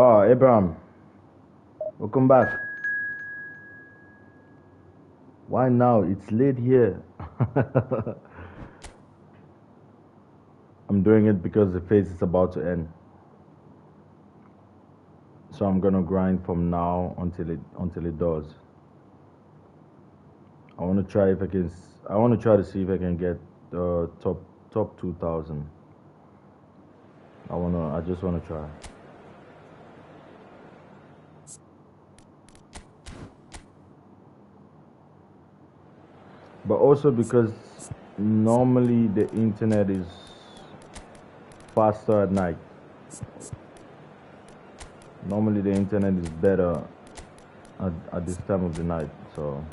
Oh, Abraham, welcome back. Why now? It's late here. I'm doing it because the phase is about to end. So I'm gonna grind from now until it does. I want to try if I can. I want to try to see if I can get the top 2,000. I just wanna try. But also because normally the internet is faster at night. Normally the internet is better at this time of the night, so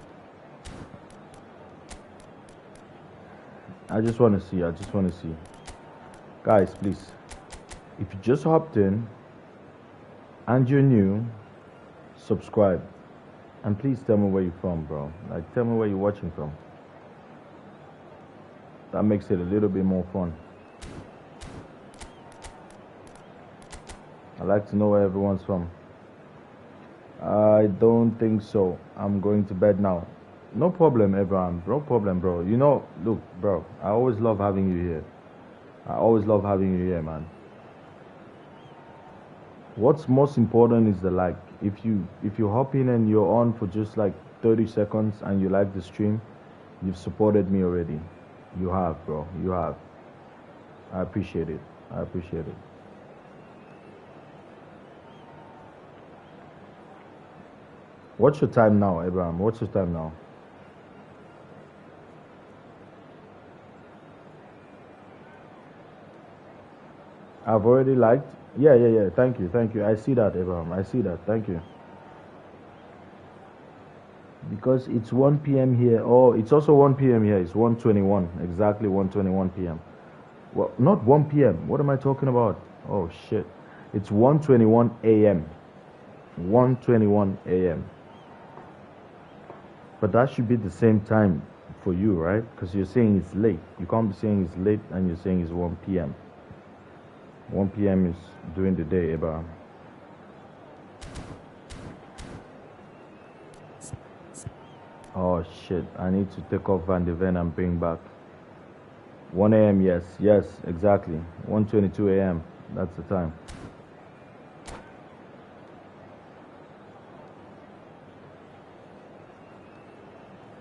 I just want to see. Guys, please, if you just hopped in and you're new, subscribe. And please tell me where you're from, bro. Like, tell me where you're watching from. That makes it a little bit more fun. I like to know where everyone's from. I don't think so. I'm going to bed now. No problem, Abraham. No problem, bro. You know, look, bro, I always love having you here. I always love having you here, man. What's most important is the like. If you hop in and you're on for just like 30 seconds and you like the stream, you've supported me already. You have, bro. You have. I appreciate it. I appreciate it. What's your time now, Abraham? What's your time now? I've already liked. Yeah. Thank you. I see that, Abraham. I see that. Thank you. Because it's 1 p.m. here. Oh, it's also 1 p.m. here. It's 1:21. Exactly 1:21 p.m. Well, not 1 p.m. What am I talking about? Oh, shit. It's 1:21 a.m. 1:21 a.m. But that should be the same time for you, right? Because you're saying it's late. You can't be saying it's late and you're saying it's 1 p.m. 1 p.m. is during the day, Abraham. Oh shit, I need to take off Van de Ven and bring back 1 a.m. Yes, exactly. 1:22 a.m. That's the time.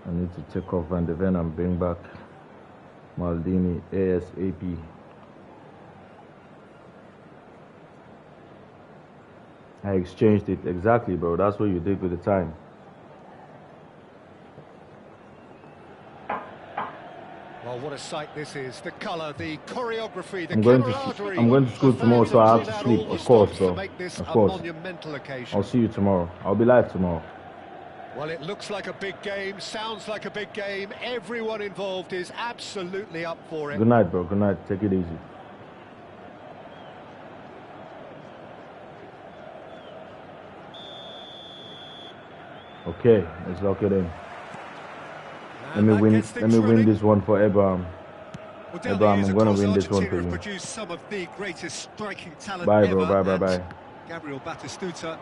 I need to take off Van de Ven and bring back Maldini ASAP. I exchanged it. Exactly, bro. That's what you did with the time. Well, what a sight this is. The colour, the choreography, the camaraderie. I'm going to school tomorrow, so I have to sleep. Of course, bro. Of course. Monumental occasion. I'll see you tomorrow. I'll be live tomorrow. Well, it looks like a big game, sounds like a big game. Everyone involved is absolutely up for it. Good night, bro. Good night. Take it easy. Okay, let's lock it in. Let me win this one for Abraham. Well, Abraham, I'm going to win this one for you. Some of the greatest striking talent bye, bro. Bye. Gabriel Batistuta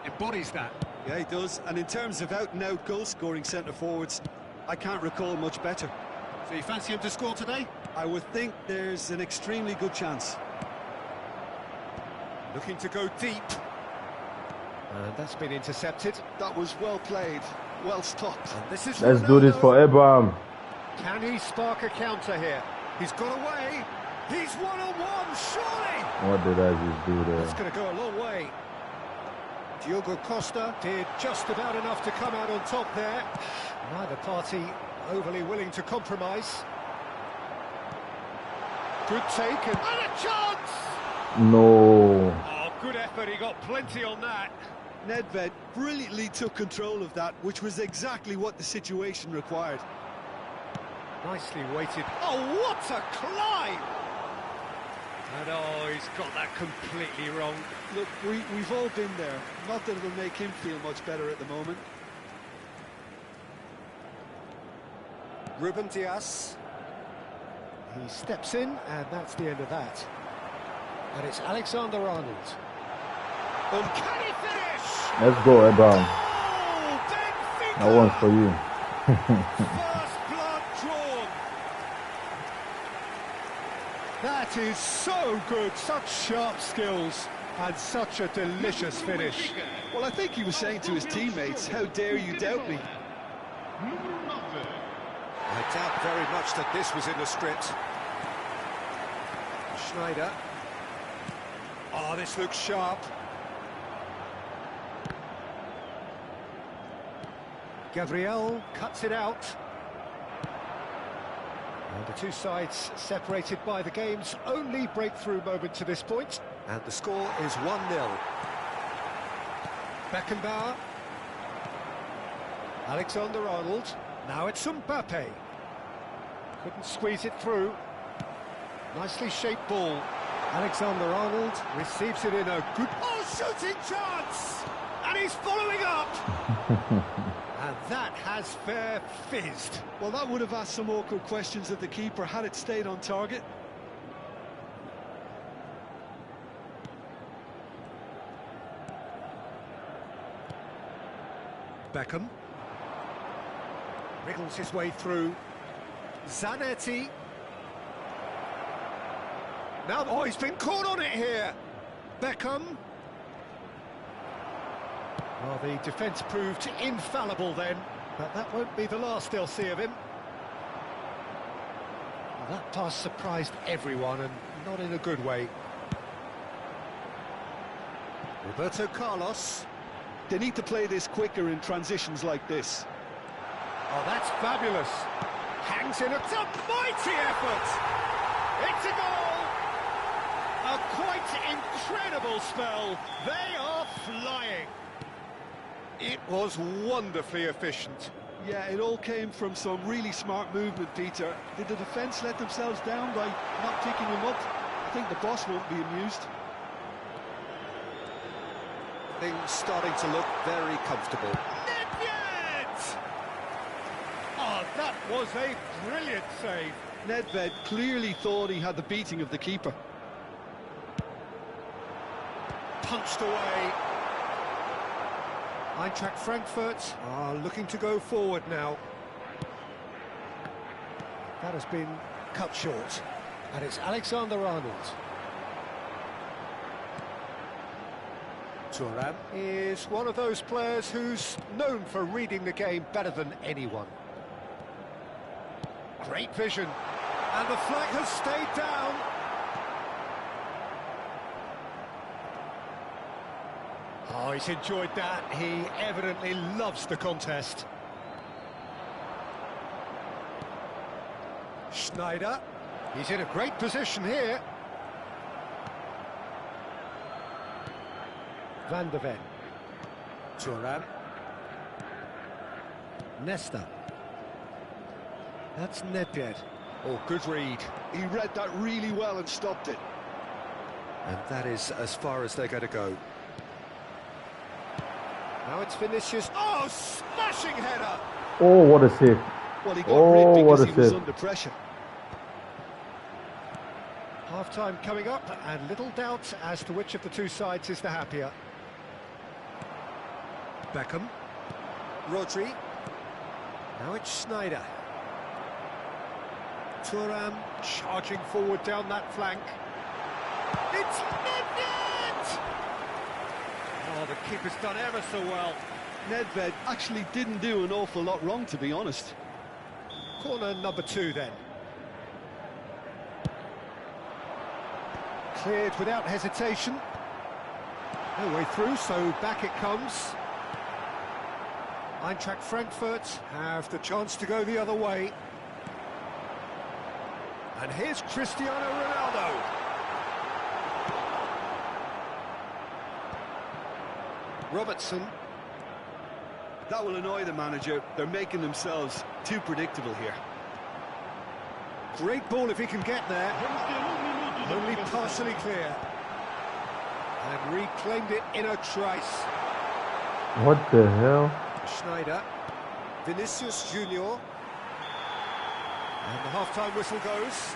embodies that. Yeah, he does. And in terms of out-and-out goal-scoring centre-forwards, I can't recall much better. So you fancy him to score today? I would think there's an extremely good chance. Looking to go deep. And that's been intercepted. That was well played, well stopped. And this is Let's do this for Abraham. Can he spark a counter here? He's got away. He's one-on-one, surely. What did I just do there? That's going to go a long way. Diogo Costa did just about enough to come out on top there. Neither party overly willing to compromise. Good take and a chance! No. Oh, good effort. He got plenty on that. Nedved brilliantly took control of that, which was exactly what the situation required. Nicely weighted. Oh, what a climb! And oh, he's got that completely wrong. Look, we've all been there. Not that it'll make him feel much better at the moment. Ruben Dias. He steps in, and that's the end of that. And it's Alexander-Arnold. Can he finish? Let's go, Abraham. Oh, Benfica! That one's for you. First blood drawn. That is so good. Such sharp skills and such a delicious finish. Well, I think he was saying to his teammates, how dare you doubt me? I doubt very much that this was in the script. Schneider. Oh, this looks sharp. Gabriel cuts it out. And the two sides separated by the game's only breakthrough moment to this point. And the score is 1-0. Beckenbauer. Alexander-Arnold. Now it's Mbappe. Couldn't squeeze it through. Nicely shaped ball. Alexander-Arnold receives it in a good... Oh, shooting chance! And he's following up! And that has fair fizzed. Well, that would have asked some awkward questions of the keeper had it stayed on target. Beckham. Wriggles his way through. Zanetti. Now, oh, he's been caught on it here. Beckham. Well, the defence proved infallible then, but that won't be the last they'll see of him. Well, that pass surprised everyone, and not in a good way. Roberto Carlos. They need to play this quicker in transitions like this. Oh, that's fabulous. Hangs in, it's a mighty effort. It's a goal. A quite incredible spell. They are flying. It was wonderfully efficient. Yeah, it all came from some really smart movement, Peter. Did the defence let themselves down by not picking him up? I think the boss won't be amused. Things starting to look very comfortable. Nedved! Oh, that was a brilliant save. Nedved clearly thought he had the beating of the keeper. Punched away. Eintracht Frankfurt are looking to go forward now. That has been cut short. And it's Alexander-Arnold. Thuram is one of those players who's known for reading the game better than anyone. Great vision. And the flag has stayed down. Oh, he's enjoyed that. He evidently loves the contest. Schneider. He's in a great position here. Van der Ven. Thuram. Nesta. That's Nedved. Oh, good read. He read that really well and stopped it. And that is as far as they're going to go. Now it's Vinicius. Oh, smashing header! Oh, what a save. Well, he got rid because what a he was save. under pressure. Half-time coming up, and little doubt as to which of the two sides is the happier. Beckham. Rodri. Now it's Schneider. Thuram charging forward down that flank. It's Nedved! Oh, the keeper's done ever so well. Nedved actually didn't do an awful lot wrong, to be honest. Corner number 2 then. Cleared without hesitation. No way through, so back it comes. Eintracht Frankfurt have the chance to go the other way. And here's Cristiano Ronaldo. Robertson. That will annoy the manager. They're making themselves too predictable here. Great ball if he can get there. Only partially clear. And reclaimed it in a trice. What the hell? Schneider. Vinicius Junior. And the half-time whistle goes.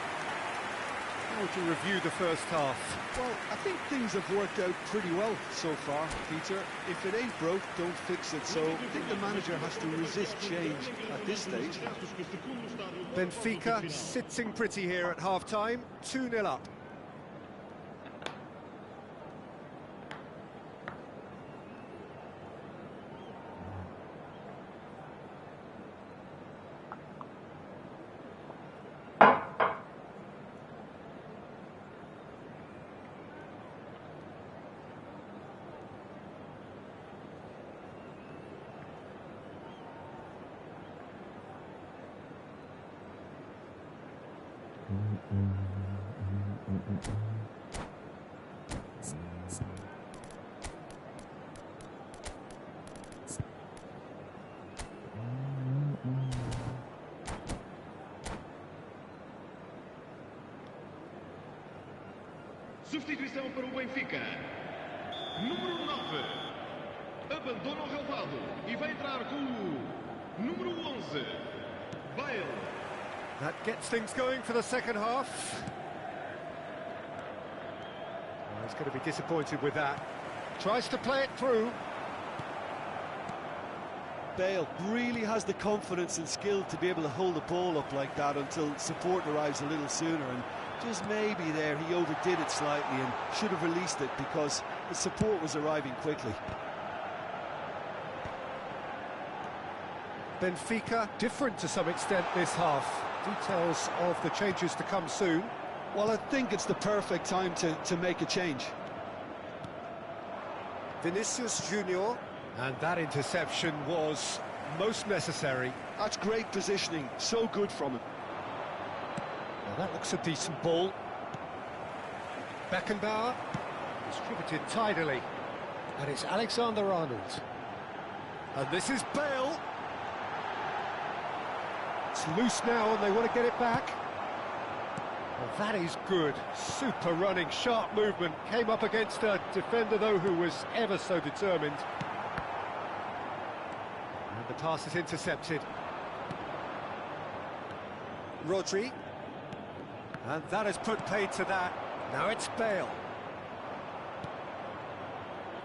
How would you review the first half? Well, I think things have worked out pretty well so far, Peter. If it ain't broke, don't fix it. So I think the manager has to resist change at this stage. Benfica sitting pretty here at half-time, 2-0 up. Substituição para o Benfica. Número 9. Abandona o relvado e vai entrar com o número 11. Bale. That gets things going for the second half. Well, he's going to be disappointed with that. Tries to play it through. Bale really has the confidence and skill to be able to hold the ball up like that until support arrives a little sooner, and just maybe there he overdid it slightly and should have released it because the support was arriving quickly. Benfica different to some extent this half. Details of the changes to come soon. Well, I think it's the perfect time to make a change. Vinicius Junior, and that interception was most necessary. That's great positioning, so good from him. Well, that looks a decent ball. Beckenbauer distributed tidily, and it's Alexander-Arnold. And this is Bale. It's loose now, and they want to get it back. Well, that is good. Super running, sharp movement. Came up against a defender, though, who was ever so determined. And the pass is intercepted. Rodri. And that has put paid to that. Now it's Bale.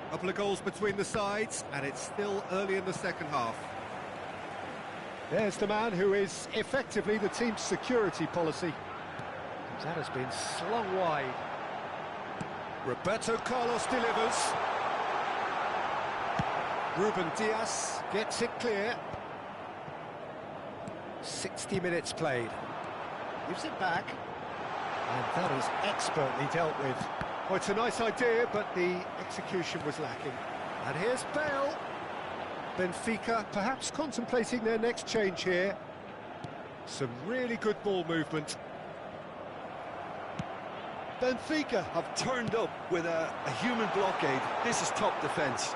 A couple of goals between the sides, and it's still early in the second half. There's the man who is effectively the team's security policy. That has been slung wide. Roberto Carlos delivers. Ruben Dias gets it clear. 60 minutes played. Gives it back. And that is expertly dealt with. Well, it's a nice idea, but the execution was lacking. And here's Bale. Benfica perhaps contemplating their next change here. Some really good ball movement. Benfica have turned up with a human blockade. This is top defence.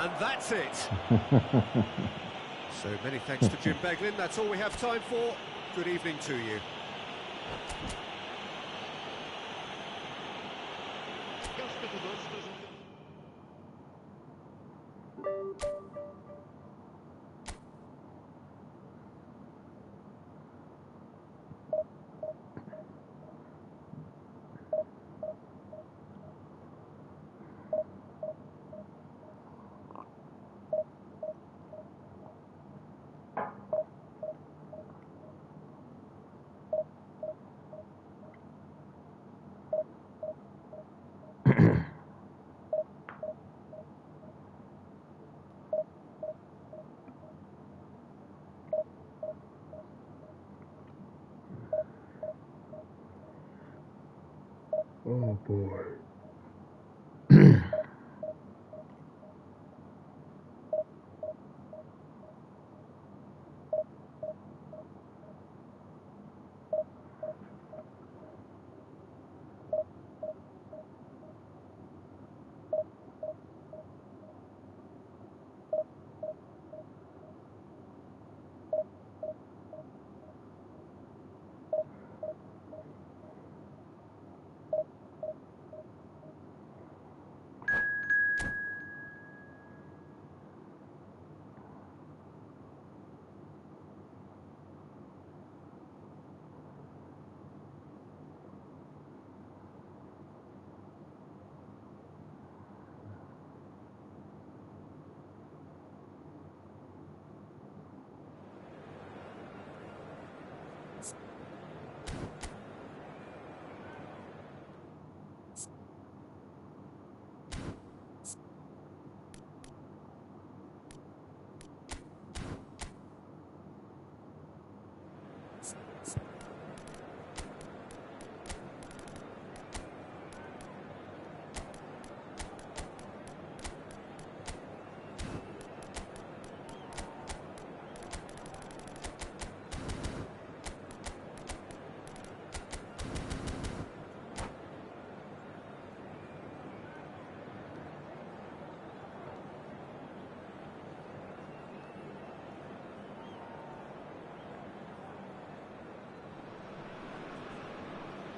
And that's it. So many thanks to Jim Beglin. That's all we have time for. Good evening to you. Oh boy.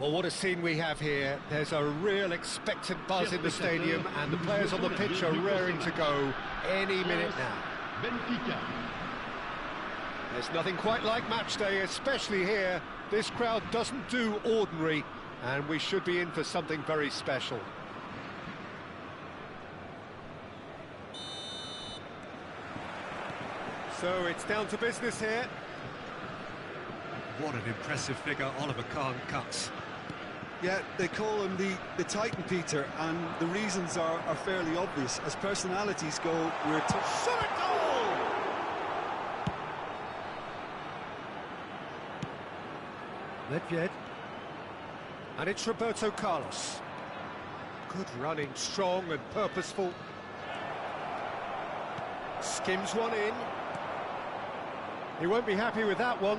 Well, what a scene we have here. There's a real expectant buzz in the stadium, and the players on the pitch are raring to go any minute now. Benfica. There's nothing quite like match day, especially here. This crowd doesn't do ordinary, and we should be in for something very special. So it's down to business here. What an impressive figure Oliver Kahn cuts. Yeah, they call him the Titan, Peter, and the reasons are fairly obvious. As personalities go, we're shot at goal! Nedved. And it's Roberto Carlos. Good running, strong and purposeful. Skims one in. He won't be happy with that one.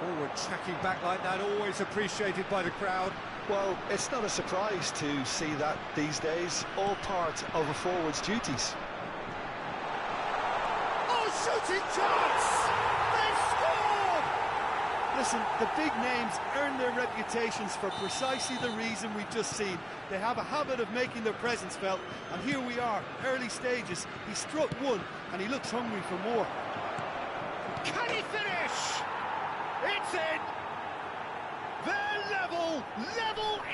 Forward tracking back like that, always appreciated by the crowd. Well, it's not a surprise to see that these days, all part of a forward's duties. Oh, shooting chance! They've scored! Listen, the big names earn their reputations for precisely the reason we've just seen. They have a habit of making their presence felt, and here we are, early stages. He struck one, and he looks hungry for more. Can he finish? It's in! They're level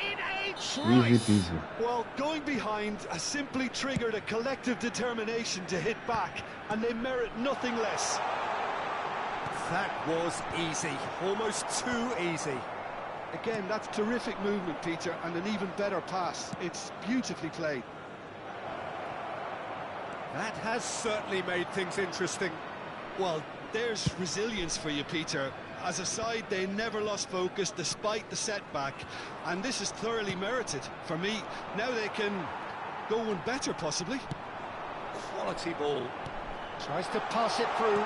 in a trice! Easy peasy. Well, going behind has simply triggered a collective determination to hit back, and they merit nothing less. That was easy, almost too easy. Again, that's terrific movement, Peter, and an even better pass. It's beautifully played. That has certainly made things interesting. Well, there's resilience for you, Peter. As a side, they never lost focus despite the setback, and this is thoroughly merited. For me, now they can go one better, possibly. Quality ball. Tries to pass it through.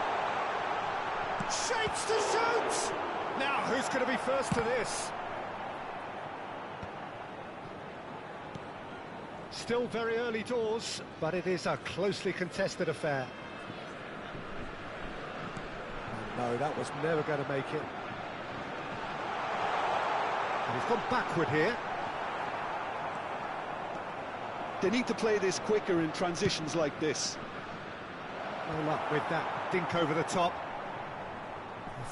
Shapes to shoot! Now, who's going to be first to this? Still very early doors, but it is a closely contested affair. No, that was never going to make it. And he's gone backward here. They need to play this quicker in transitions like this. No luck with that dink over the top.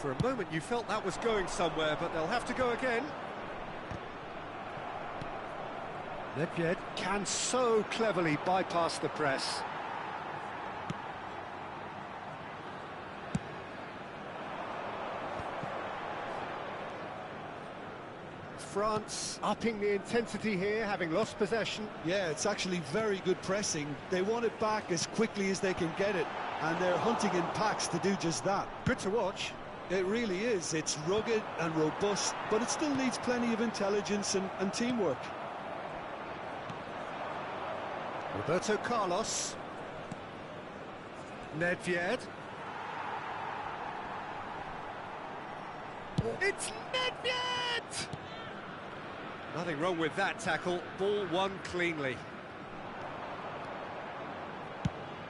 For a moment you felt that was going somewhere, but they'll have to go again. Nedved can so cleverly bypass the press. France upping the intensity here, having lost possession. Yeah, it's actually very good pressing. They want it back as quickly as they can get it, and they're hunting in packs to do just that. Good to watch. It really is. It's rugged and robust, but it still needs plenty of intelligence and teamwork. Roberto Carlos. Nedved. It's Nedved! Nothing wrong with that tackle. Ball won cleanly.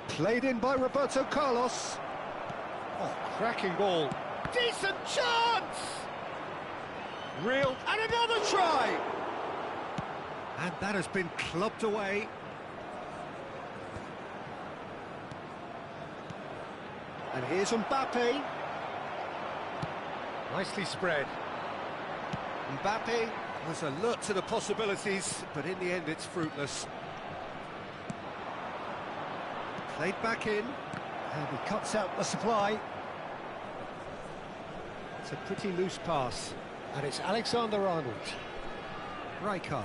Played in by Roberto Carlos. Oh, cracking ball. Decent chance! Real, and another try! And that has been clubbed away. And here's Mbappe. Nicely spread. Mbappe was alert to the possibilities, but in the end it's fruitless. Played back in, and he cuts out the supply. It's a pretty loose pass, and it's Alexander-Arnold. Rijkaard.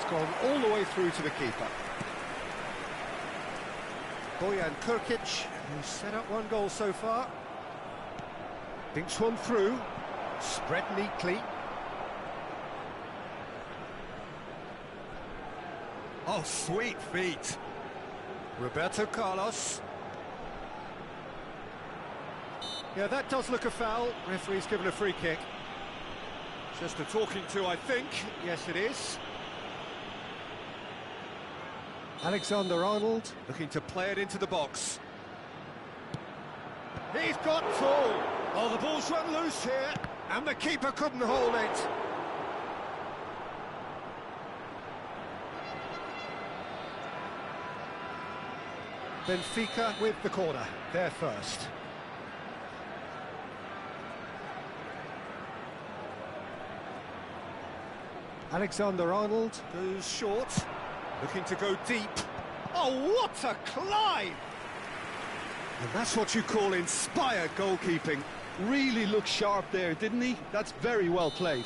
It's gone all the way through to the keeper. Bojan Krkić, who's set up one goal so far. Thinks one through, spread neatly. Oh, sweet feet. Roberto Carlos. Yeah, that does look a foul. Referee's given a free kick. Just a talking to, I think. Yes, it is. Alexander-Arnold looking to play it into the box. He's got full. Oh, the ball's run loose here, and the keeper couldn't hold it. Benfica with the corner, they're first. Alexander-Arnold goes short, looking to go deep. Oh, what a climb! And that's what you call inspired goalkeeping. Really looked sharp there, didn't he? That's very well played.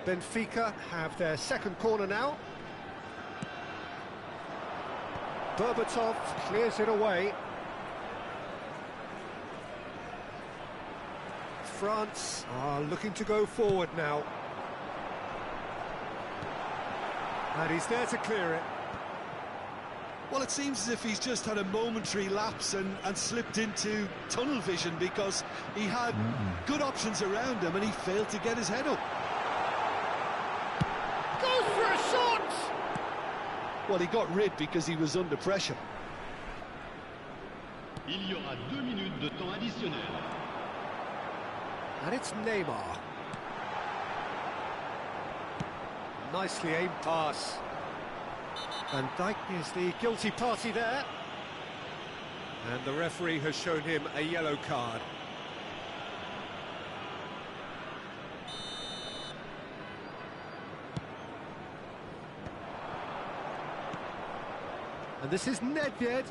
Benfica have their second corner now. Berbatov clears it away. France are looking to go forward now. And he's there to clear it. Well, it seems as if he's just had a momentary lapse and slipped into tunnel vision, because he had good options around him and he failed to get his head up. Goes for a shot! Well, he got rid because he was under pressure. Il y aura 2 minutes de temps additionnel. And it's Neymar. Nicely aimed pass. Van Dijk is the guilty party there. And the referee has shown him a yellow card. And this is Nedved.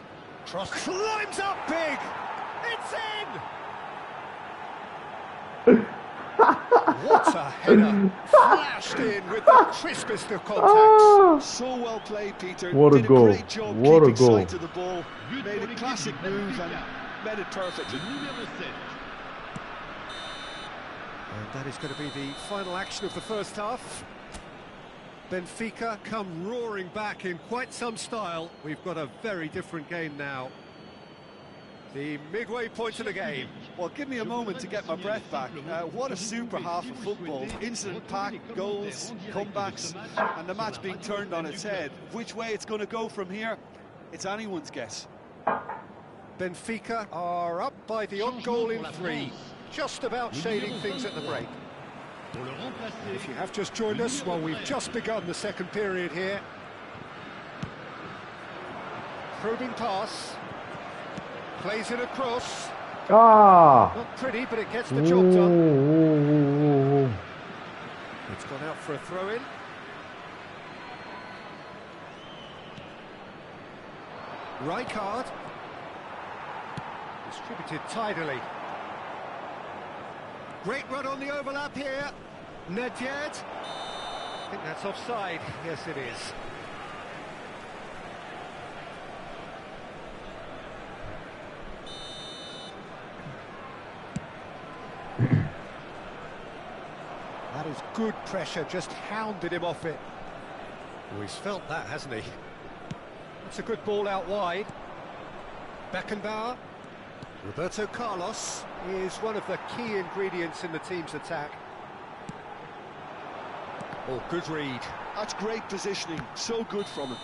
Cross climbs up big. It's in. What a header! Flashed in with the crispest of contacts. So well played, Peter. What a Did goal. a great job What a keeping goal. sight of the ball. Made a classic move and made it perfect. Numéro 7. And that is going to be the final action of the first half. Benfica come roaring back in quite some style. We've got a very different game now. The midway point of the game. Well, give me a moment to get my breath back. What a super half of football. Incident-packed goals, comebacks, and the match being turned on its head. Which way it's going to go from here, it's anyone's guess. Benfica are up by the odd goal in 3. Just about shading things at the break. If you have just joined us, well, we've just begun the second period here. Probing pass. Plays it across. Ah! Not pretty, but it gets the job done. It's gone out for a throw-in. Rijkaard. Distributed tidily. Great run on the overlap here. Nedved. I think that's offside. Yes, it is. That is good pressure, just hounded him off it. Oh, he's felt that, hasn't he? That's a good ball out wide. Beckenbauer. Roberto Carlos is one of the key ingredients in the team's attack. Oh, good read. That's great positioning, so good from him.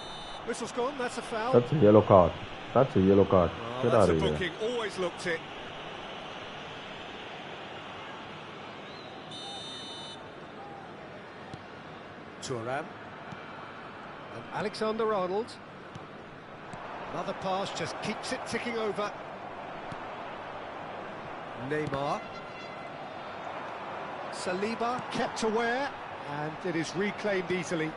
Whistle's gone, that's a foul. That's a yellow card. That's a yellow card. Oh, Get that's out a of here. booking, always looked it. Thuram. And Alexander-Arnold. Another pass just keeps it ticking over. Neymar. Saliba kept aware, and it is reclaimed easily.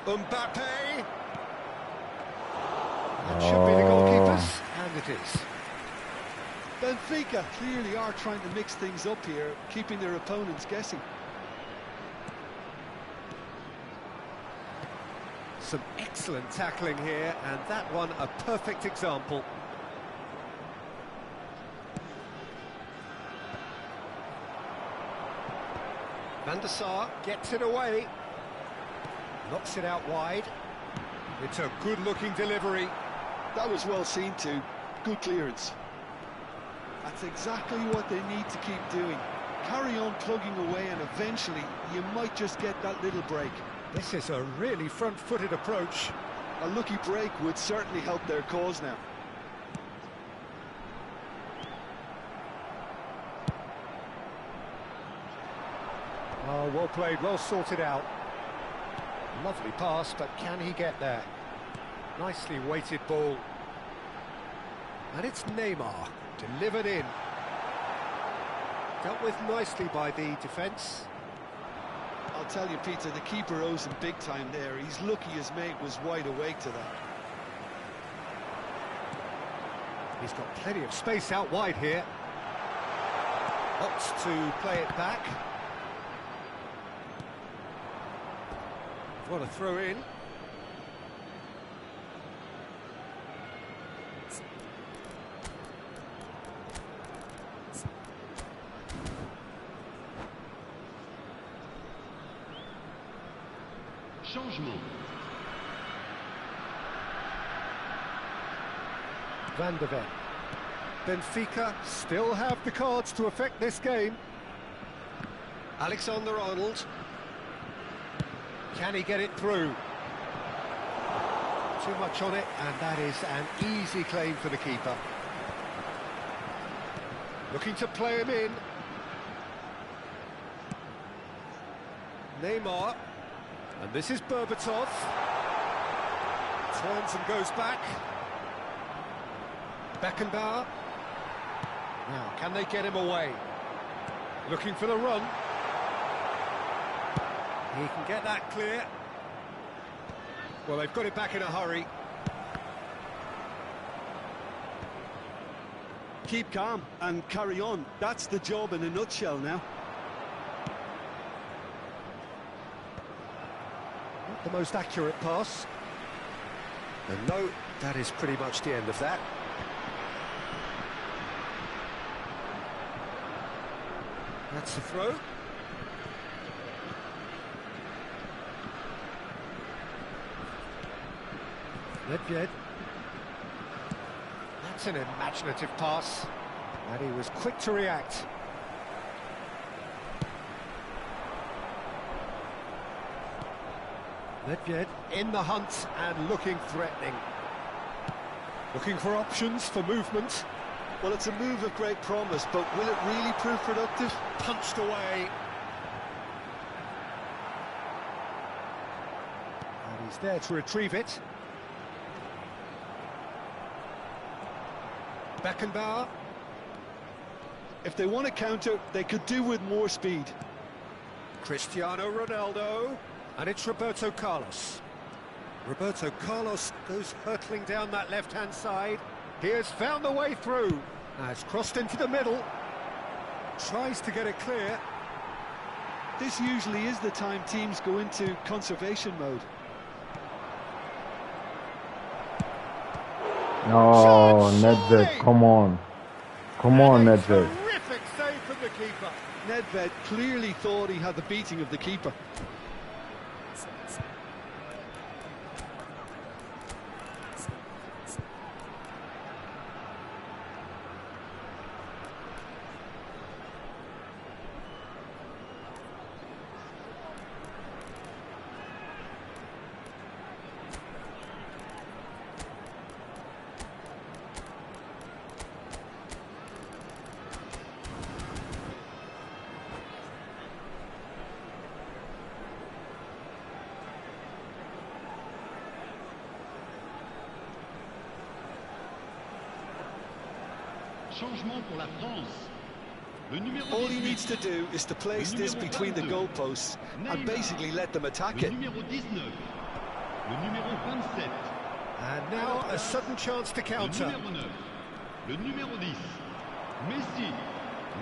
Mbappe. That should be the goalkeepers, and it is. Benfica clearly are trying to mix things up here, keeping their opponents guessing. Some excellent tackling here, and that one a perfect example. Van der Sar gets it away. Knocks it out wide. It's a good-looking delivery. That was well seen too. Good clearance. That's exactly what they need to keep doing. Carry on plugging away, and eventually you might just get that little break. This is a really front-footed approach. A lucky break would certainly help their cause now. Oh, well played, well sorted out. Lovely pass, but can he get there? Nicely weighted ball. And it's Neymar, delivered in. Dealt with nicely by the defence. I'll tell you, Peter, the keeper owes him big time there. He's lucky his mate was wide awake to that. He's got plenty of space out wide here. Opts to play it back. What a throw in. Changement. Van der Ven. Benfica still have the cards to affect this game. Alexander-Arnold. Can he get it through? Too much on it, and that is an easy claim for the keeper. Looking to play him in. Neymar. And this is Berbatov. Turns and goes back. Beckenbauer. Now, can they get him away? Looking for the run. He can get that clear. Well, they've got it back in a hurry. Keep calm and carry on. That's the job in a nutshell now. Not the most accurate pass. And no, that is pretty much the end of that. That's the throw. Nedved. That's an imaginative pass. And he was quick to react. Nedved in the hunt and looking threatening. Looking for options for movement. Well, it's a move of great promise, but will it really prove productive? Punched away. And he's there to retrieve it. Beckenbauer. If they want to counter, they could do with more speed. Cristiano Ronaldo. And it's Roberto Carlos. Roberto Carlos goes hurtling down that left-hand side. He has found the way through. Has crossed into the middle. Tries to get it clear. This usually is the time teams go into conservation mode. Oh, Nedved, come on. Come on, Nedved. Terrific save from the keeper. Nedved clearly thought he had the beating of the keeper. Changement pour la France. Le numéro All he 18. needs to do is to place this between the goalposts and basically let them attack Le it. numéro 19. Le numéro 27. And now a sudden chance to Le counter. numéro 9. Le numéro 10. Messi.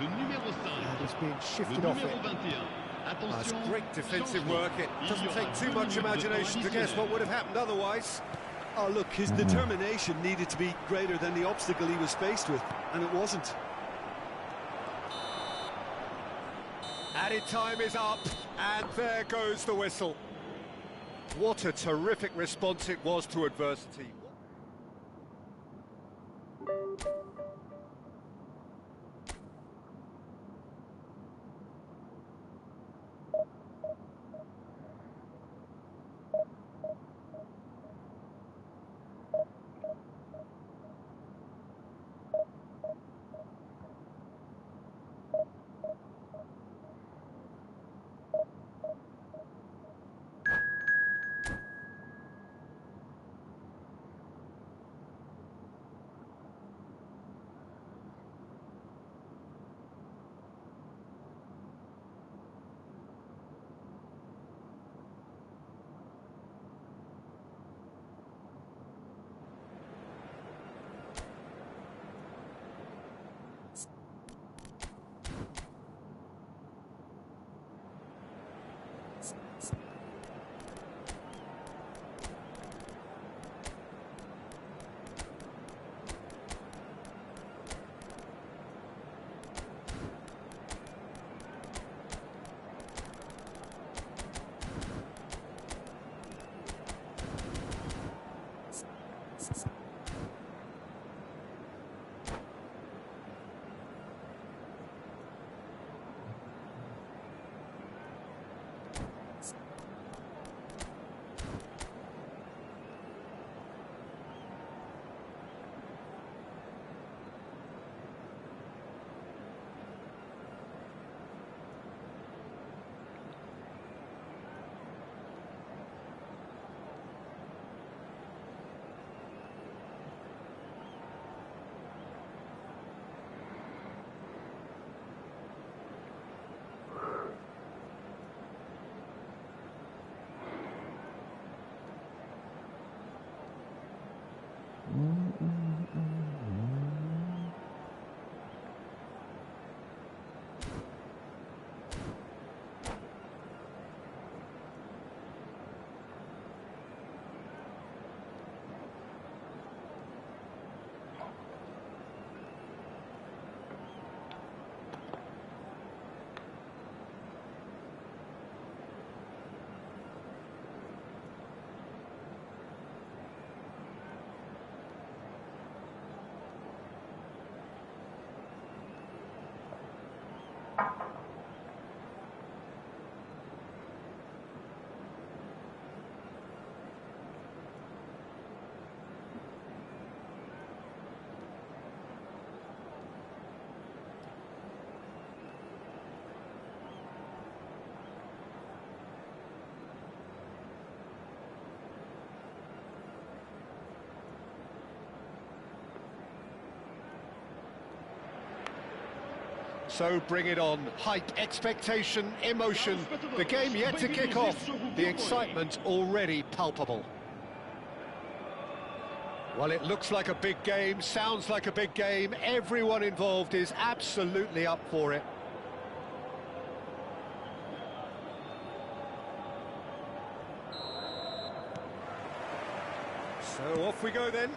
Le numéro 5. And he's being Le shifted off numéro it. 21. That's great defensive work. It doesn't take too much imagination to guess what would have happened otherwise. Oh, look, his determination needed to be greater than the obstacle he was faced with, and it wasn't. Added time is up, and there goes the whistle. What a terrific response it was to adversity. So bring it on. Hype, expectation, emotion. The game yet to kick off. The excitement already palpable. Well, it looks like a big game, sounds like a big game. Everyone involved is absolutely up for it. So off we go then.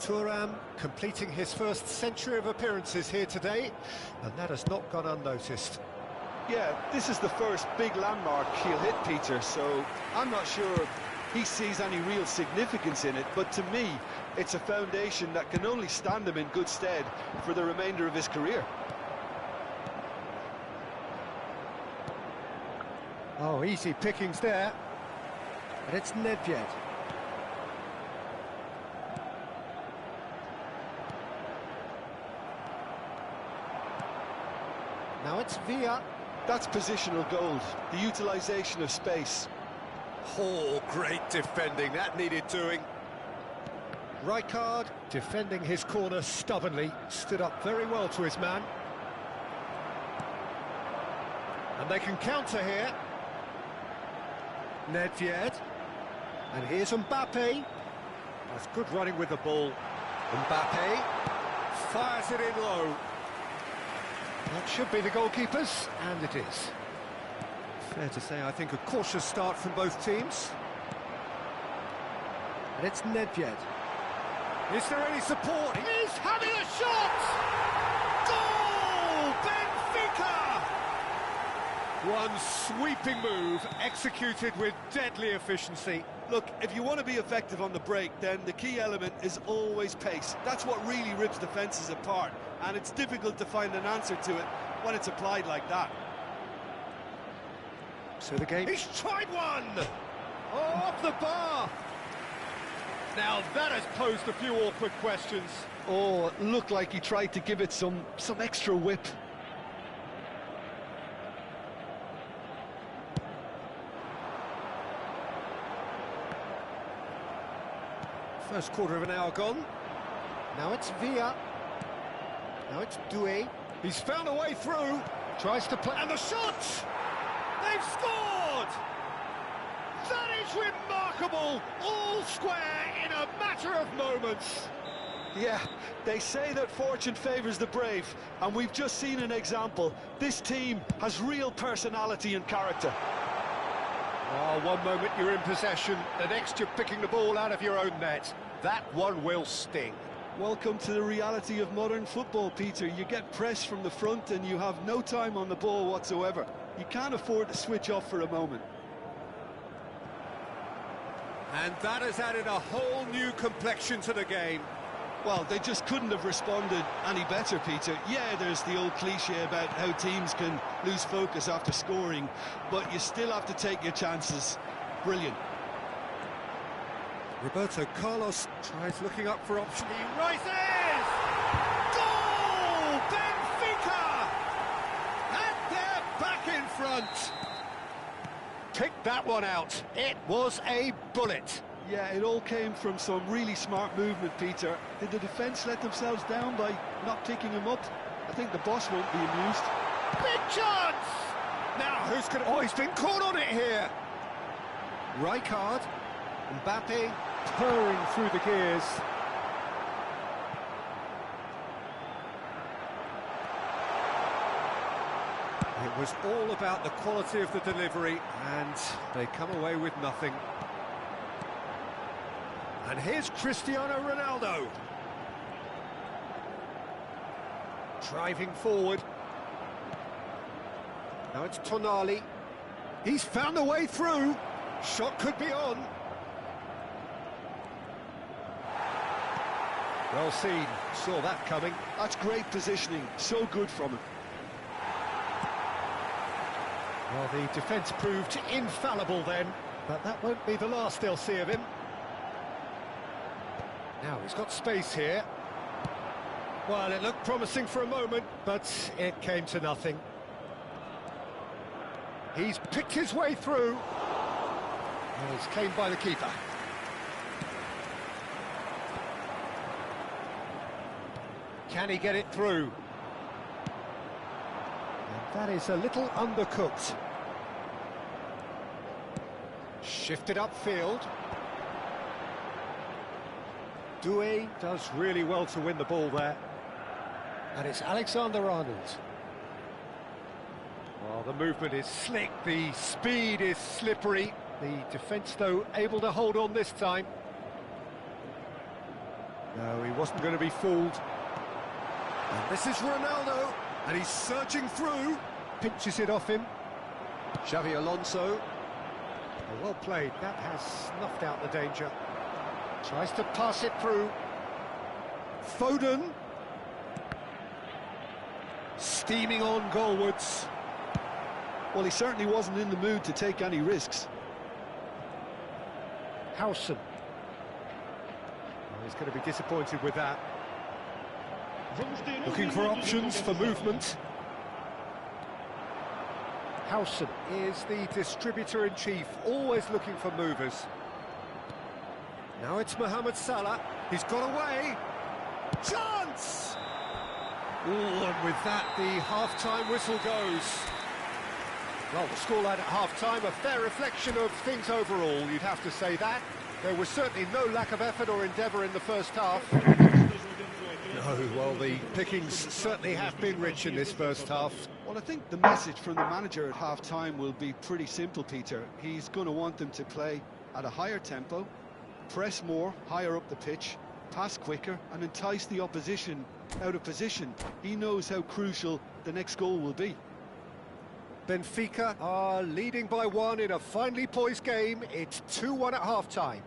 Thuram completing his first century of appearances here today, and that has not gone unnoticed. Yeah, this is the first big landmark he'll hit, Peter, so I'm not sure he sees any real significance in it, but to me, it's a foundation that can only stand him in good stead for the remainder of his career. Oh, easy pickings there. And it's Nedved. Now it's Villa. That's positional gold, the utilisation of space. Oh, great defending, that needed doing. Rijkaard defending his corner stubbornly, stood up very well to his man. And they can counter here. Nedved. And here's Mbappe. That's good running with the ball. Mbappe fires it in low. That should be the goalkeepers, and it is. Fair to say, I think a cautious start from both teams. And it's Nedved. Is there any support? He's having a shot! Goal! Benfica! One sweeping move, executed with deadly efficiency. Look, if you want to be effective on the break, then the key element is always pace. That's what really rips defences apart, and it's difficult to find an answer to it when it's applied like that. So the game... He's tried one! Oh, off the bar! Now that has posed a few awkward questions. Oh, it looked like he tried to give it some extra whip. First quarter of an hour gone. Now it's Villa. Now it's Doué. He's found a way through. Tries to play. And the shot! They've scored! That is remarkable! All square in a matter of moments. Yeah, they say that fortune favours the brave, and we've just seen an example. This team has real personality and character. Oh, one moment you're in possession, the next you're picking the ball out of your own net. That one will sting. Welcome to the reality of modern football, Peter. You get pressed from the front and you have no time on the ball whatsoever. You can't afford to switch off for a moment. And that has added a whole new complexion to the game. Well, they just couldn't have responded any better, Peter. Yeah, there's the old cliche about how teams can lose focus after scoring, but you still have to take your chances. Brilliant. Roberto Carlos tries looking up for option. He rises! Goal! Benfica! And they're back in front. Picked that one out. It was a bullet. Yeah, it all came from some really smart movement, Peter. Did the defence let themselves down by not picking him up? I think the boss won't be amused. Big chance! Now, who's going to... Oh, he's been caught on it here. Rijkaard, Mbappe, purring through the gears. It was all about the quality of the delivery, and they come away with nothing. And here's Cristiano Ronaldo. Driving forward. Now it's Tonali. He's found a way through. Shot could be on. Well seen. Saw that coming. That's great positioning. So good from him. Well, the defence proved infallible then, but that won't be the last they'll see of him. Now, he's got space here. Well, it looked promising for a moment, but it came to nothing. He's picked his way through. And it's claimed by the keeper. Can he get it through? And that is a little undercooked. Shifted upfield. Doué does really well to win the ball there. And it's Alexander-Arnold. Well, the movement is slick, the speed is slippery. The defence, though, able to hold on this time. No, he wasn't going to be fooled. And this is Ronaldo, and he's surging through. Pinches it off him. Xavi Alonso. Oh, well played, that has snuffed out the danger. Tries to pass it through. Foden. Steaming on goalwards. Well, he certainly wasn't in the mood to take any risks. Howson. Well, he's going to be disappointed with that. Looking for options for movement. Howson is the distributor-in-chief, always looking for movers. Now it's Mohamed Salah. He's got away. Chance! Ooh, and with that, the half-time whistle goes. Well, the scoreline at half-time, a fair reflection of things overall, you'd have to say that. There was certainly no lack of effort or endeavour in the first half. No, well, the pickings certainly have been rich in this first half. Well, I think the message from the manager at half-time will be pretty simple, Peter. He's going to want them to play at a higher tempo, press more, higher up the pitch, pass quicker, and entice the opposition out of position. He knows how crucial the next goal will be. Benfica are leading by 1 in a finely poised game. It's 2-1 at half-time.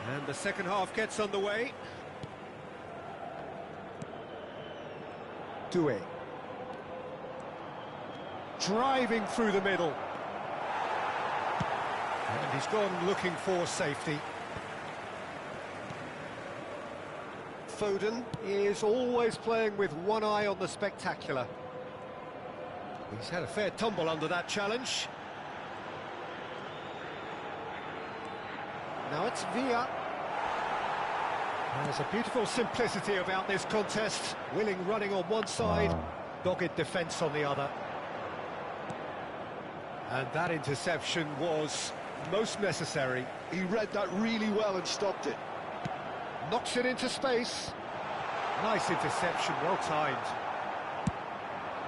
And the second half gets underway. Doué. Driving through the middle. And he's gone looking for safety. Foden is always playing with one eye on the spectacular. He's had a fair tumble under that challenge. Now it's Villa. There's a beautiful simplicity about this contest. Willing running on one side, dogged defence on the other. And that interception was most necessary. He read that really well and stopped it. Knocks it into space. Nice interception, well timed.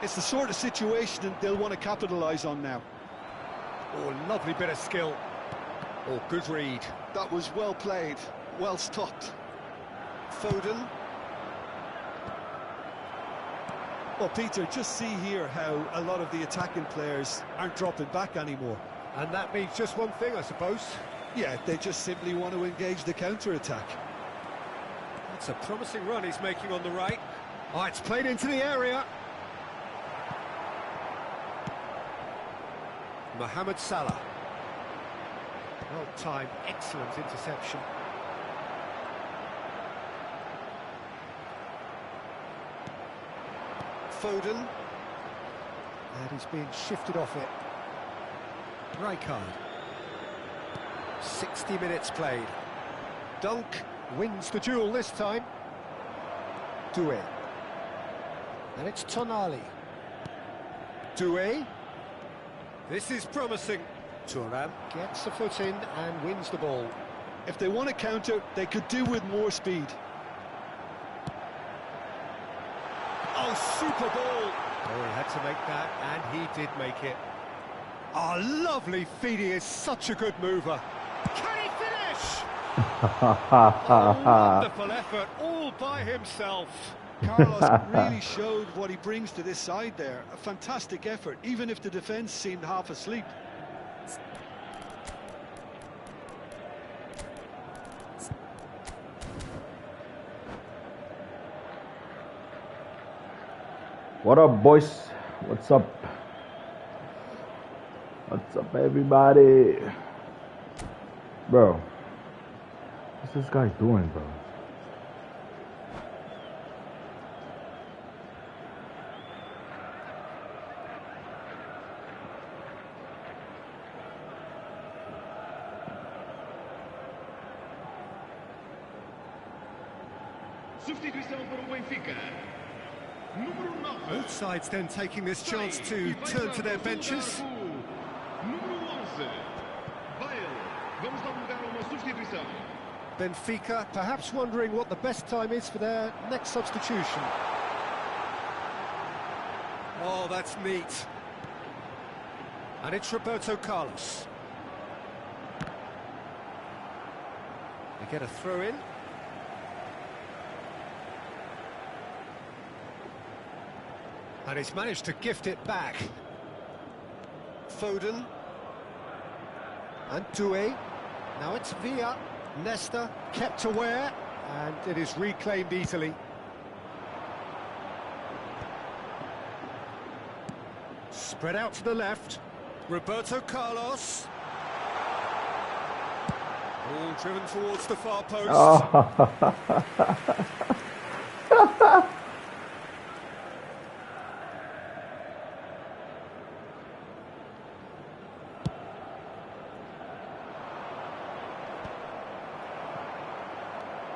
It's the sort of situation they'll want to capitalise on now. Oh, lovely bit of skill. Oh, good read. That was well played, well stopped. Foden. Well, Peter, just see here how a lot of the attacking players aren't dropping back anymore. And that means just one thing, I suppose. Yeah, they just simply want to engage the counter-attack. That's a promising run he's making on the right. Oh, it's played into the area. Mohamed Salah. Well timed, excellent interception. Foden. And he's being shifted off it. Rijkaard. 60 minutes played. Dunk wins the duel this time. Doué. And it's Tonali. Doué. This is promising. Thuram gets a foot in and wins the ball. If they want to counter, they could do with more speed. Oh, super ball! Oh, he had to make that, and he did make it. Oh, lovely feed, he is such a good mover. Can he finish? Oh, wonderful effort, all by himself. Carlos really showed what he brings to this side there. A fantastic effort, even if the defence seemed half asleep. What up, boys? What's up? What's up, everybody? Bro, what's this guy doing, bro? Substituição para o Benfica. Número 9. Both sides then taking this chance to turn to their benches. Número 11. Bale. Vamos dar lugar a uma substituição. Benfica perhaps wondering what the best time is for their next substitution. Oh, that's neat. And it's Roberto Carlos. They get a throw in. And he's managed to gift it back. Foden. And Doué. Now it's Villa. Nesta kept aware. And it is reclaimed easily. Spread out to the left. Roberto Carlos. Ball driven towards the far post.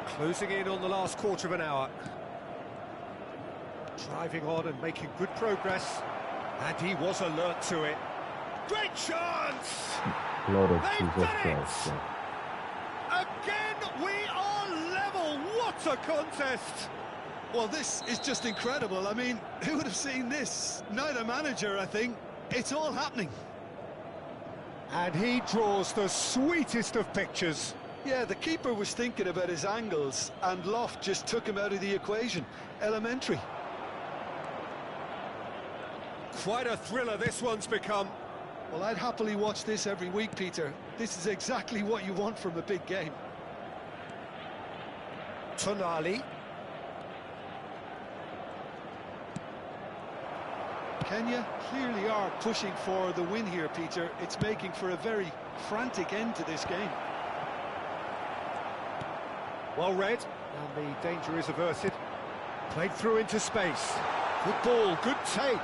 Closing in on the last quarter of an hour. Driving on and making good progress. And he was alert to it. Great chance! Lord of They've Jesus done it! Christ. Again, we are level. What a contest! Well, this is just incredible. I mean, who would have seen this? Neither manager, I think. It's all happening. And he draws the sweetest of pictures. Yeah, the keeper was thinking about his angles, and Loft just took him out of the equation. Elementary. Quite a thriller this one's become. Well, I'd happily watch this every week, Peter. This is exactly what you want from a big game. Tonali. Kenya clearly are pushing for the win here, Peter. It's making for a very frantic end to this game. Well read, and the danger is averted. Played through into space. Good ball, good take.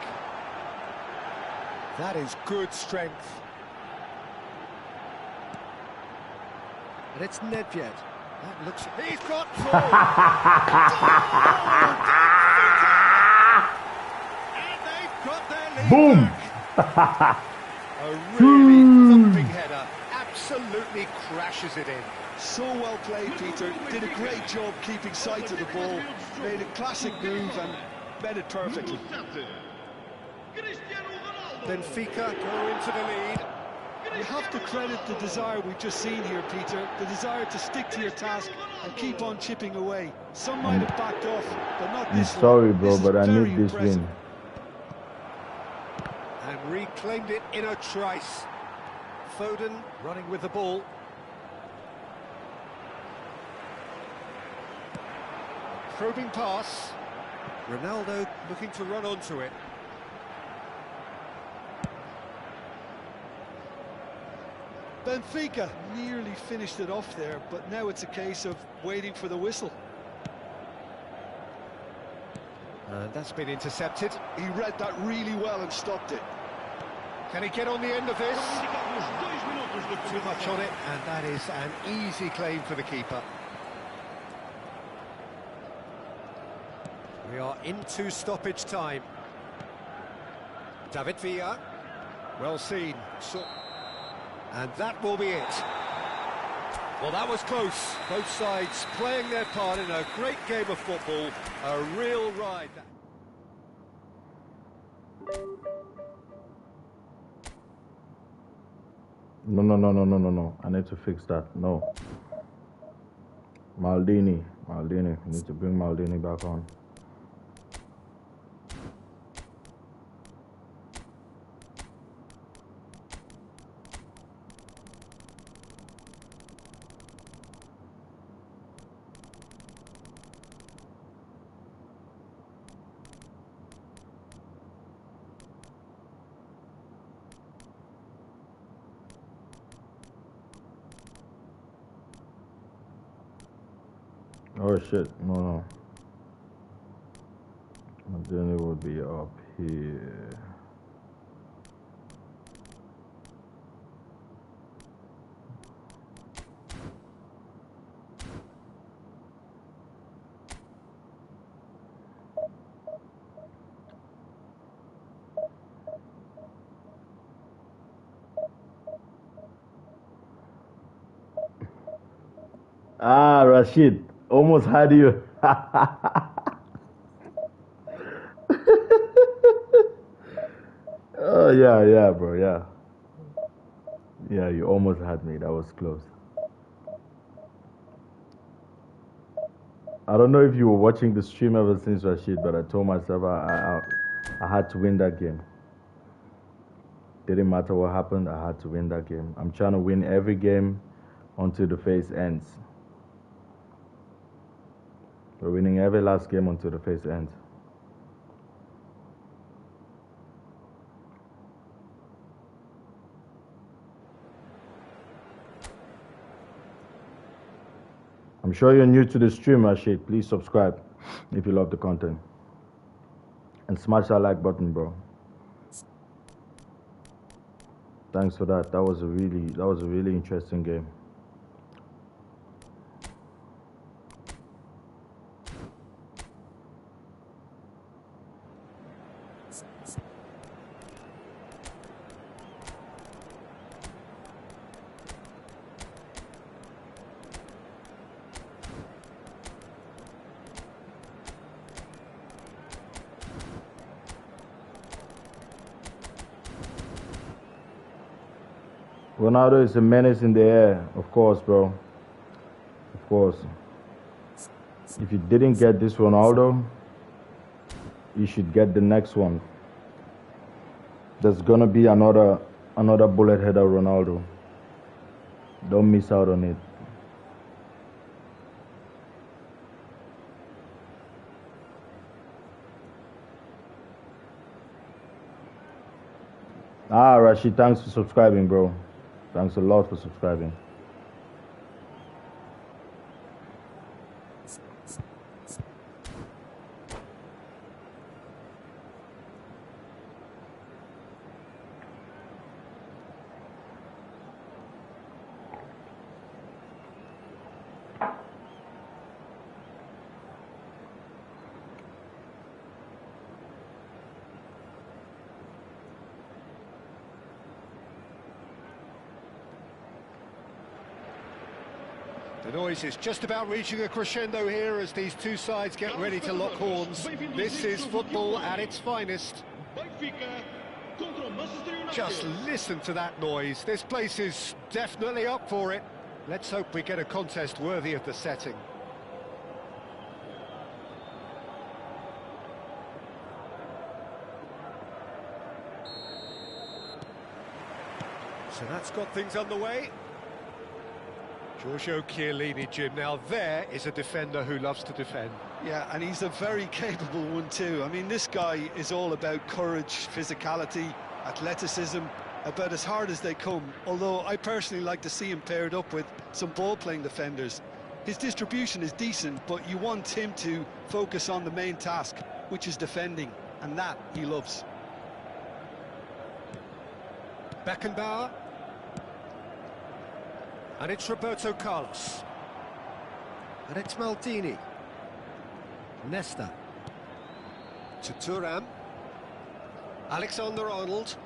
That is good strength. And it's Nedved. That looks... He's got through! And they've got their lead Boom! back. A really thumping header. Absolutely crashes it in. So well played, Peter. Did a great job keeping sight of the ball. Made a classic move and met it perfectly. Benfica go into the lead. You have to credit the desire we've just seen here, Peter. The desire to stick to your task and keep on chipping away. Some might have backed off, but not this one. Sorry, bro, This is but I very need this impressive. win. And reclaimed it in a trice. Foden running with the ball. Probing pass. Ronaldo looking to run onto it. Benfica nearly finished it off there, but now it's a case of waiting for the whistle. And that's been intercepted. He read that really well and stopped it. Can he get on the end of this? Too much on it, and that is an easy claim for the keeper. We are into stoppage time. David Villa. Well seen. And that will be it. Well, that was close. Both sides playing their part in a great game of football. A real ride. No. I need to fix that. No. Maldini. We need to bring Maldini back on. Oh shit, no. Then it would be up here. Ah, Rashid. Almost had you. Oh, yeah, bro, yeah. Yeah, you almost had me. That was close. I don't know if you were watching the stream ever since, Rashid, but I told myself I had to win that game. Didn't matter what happened, I had to win that game. I'm trying to win every game until the phase ends. We're winning every last game until the phase ends. I'm sure you're new to the stream, Rashid. Please subscribe if you love the content. And smash that like button, bro. Thanks for that. That was a really interesting game. Ronaldo is a menace in the air, of course, bro. Of course. If you didn't get this Ronaldo, you should get the next one. There's gonna be another bullet header Ronaldo. Don't miss out on it. Rashid, thanks for subscribing, bro. Thanks a lot for subscribing. The noise is just about reaching a crescendo here as these two sides get ready to lock horns. This is football at its finest. Just listen to that noise. This place is definitely up for it. Let's hope we get a contest worthy of the setting. So that's got things underway. Giorgio Chiellini, Jim. Now there is a defender who loves to defend. Yeah, and he's a very capable one too. I mean, this guy is all about courage, physicality, athleticism, about as hard as they come. Although I personally like to see him paired up with some ball-playing defenders. His distribution is decent, but you want him to focus on the main task, which is defending, and that he loves. Beckenbauer. And it's Roberto Carlos. And it's Maldini. Nesta. To Thuram. Alexander-Arnold.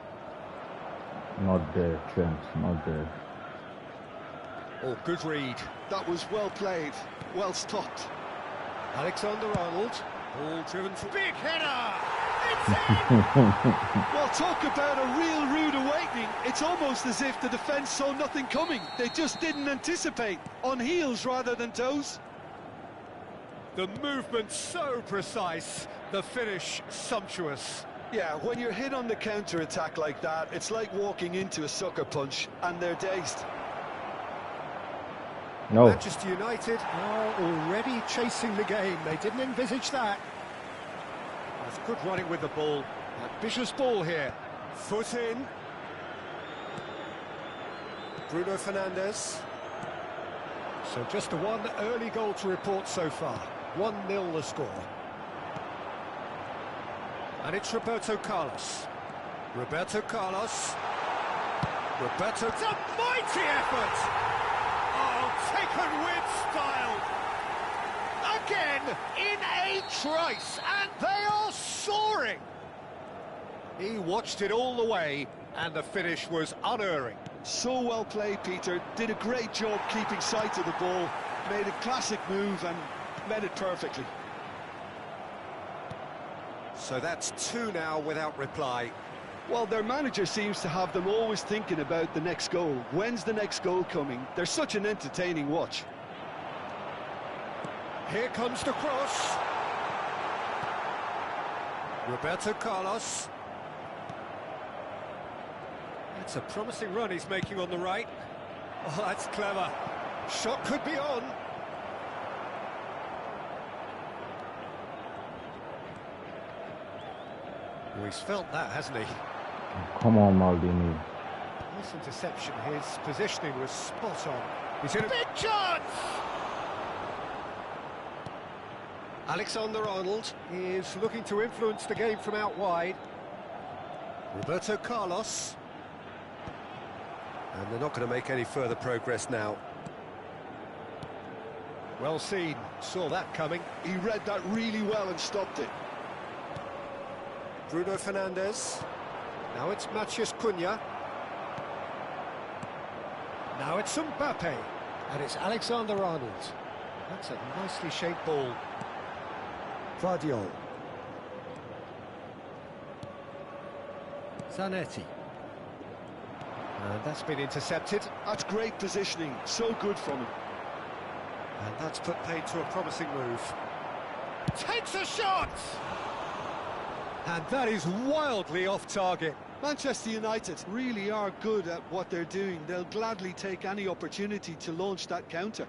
Not there, Trent, not there. Oh, good read. That was well played, well stopped. Alexander-Arnold. Ball driven for big header! It's in! Well, talk about a real rude awakening. It's almost as if the defence saw nothing coming. They just didn't anticipate. On heels rather than toes. The movement so precise, the finish sumptuous. Yeah, when you're hit on the counter-attack like that, it's like walking into a sucker punch, and they're dazed. No. Manchester United are already chasing the game. They didn't envisage that. That's good running with the ball. Ambitious ball here. Foot in. Bruno Fernandes. So just the one early goal to report so far. 1-0 the score. And it's Roberto Carlos. Roberto Carlos. Roberto... It's a mighty effort! Oh, taken with style! Again, in a trice, and they are soaring! He watched it all the way, and the finish was unerring. So well played, Peter. Did a great job keeping sight of the ball. Made a classic move and met it perfectly. So that's 2 now without reply. Well, their manager seems to have them always thinking about the next goal. When's the next goal coming? They're such an entertaining watch. Here comes the cross. Roberto Carlos. It's a promising run he's making on the right. Oh, that's clever. Shot could be on. Well, he's felt that, hasn't he? Come on, Maldini. Nice interception. His positioning was spot on. He's in a big chance! Alexander-Arnold is looking to influence the game from out wide. Roberto Carlos. And they're not going to make any further progress now. Well seen, saw that coming. He read that really well and stopped it. Bruno Fernandes. Now it's Matheus Cunha. Now it's Mbappe. And it's Alexander-Arnold. That's a nicely shaped ball. Vardiol. Zanetti. And that's been intercepted. That's great positioning, so good from him. And that's put paid to a promising move. Takes a shot! And that is wildly off target. Manchester United really are good at what they're doing. They'll gladly take any opportunity to launch that counter.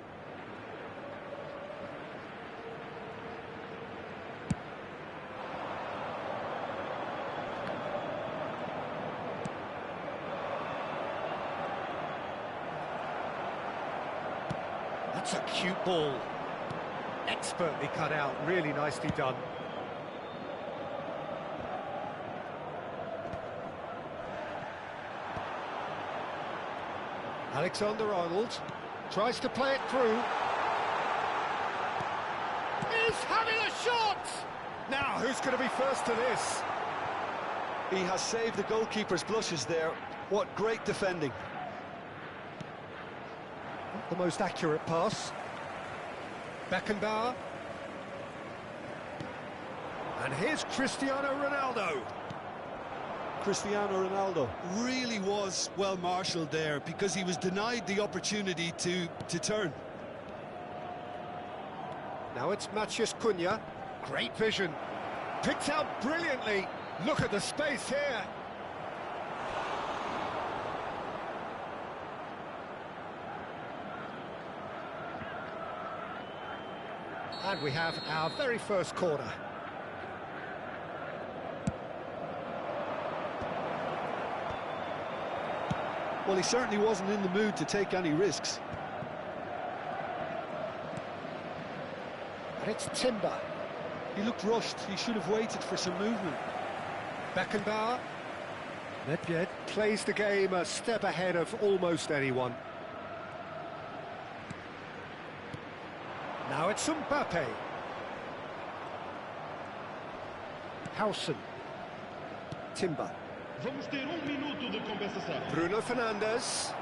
That's a cute ball. Expertly cut out, really nicely done. Alexander-Arnold tries to play it through. He's having a shot! Now, who's going to be first to this? He has saved the goalkeeper's blushes there. What great defending. Not the most accurate pass. Beckenbauer. And here's Cristiano Ronaldo. Cristiano Ronaldo really was well marshalled there because he was denied the opportunity to turn. Now it's Matheus Cunha. Great vision. Picked out brilliantly. Look at the space here. And we have our very first corner. Well, he certainly wasn't in the mood to take any risks. And it's Timber. He looked rushed. He should have waited for some movement. Beckenbauer. Nedved plays the game a step ahead of almost anyone. Now it's Mbappe. Howson. Timber. Vamos ter minuto de compensação. Bruno Fernandes.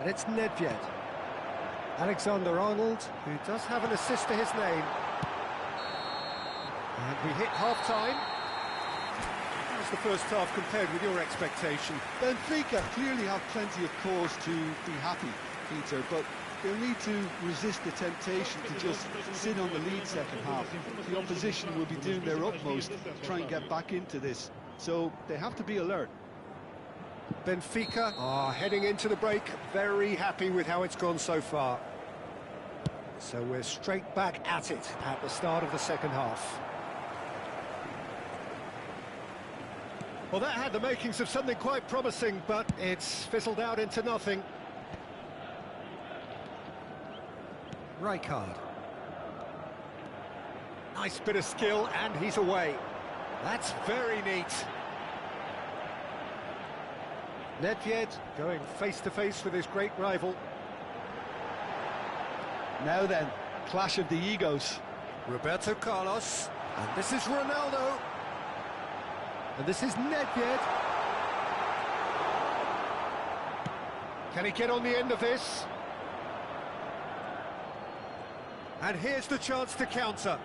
And it's Nedved. Alexander-Arnold, who does have an assist to his name. And we hit half-time. How's the first half compared with your expectation? Benfica clearly have plenty of cause to be happy, Peter, but they'll need to resist the temptation to just sit on the lead second half. The opposition will be doing their utmost to try and get back into this, so they have to be alert. Benfica are heading into the break, very happy with how it's gone so far. So we're straight back at it at the start of the second half. Well, that had the makings of something quite promising, but it's fizzled out into nothing. Rijkaard. Nice bit of skill, and he's away. That's very neat. Nedved going face-to-face with his great rival. Now then, clash of the egos. Roberto Carlos. And this is Ronaldo. And this is Nedved. Can he get on the end of this? And here's the chance to counter.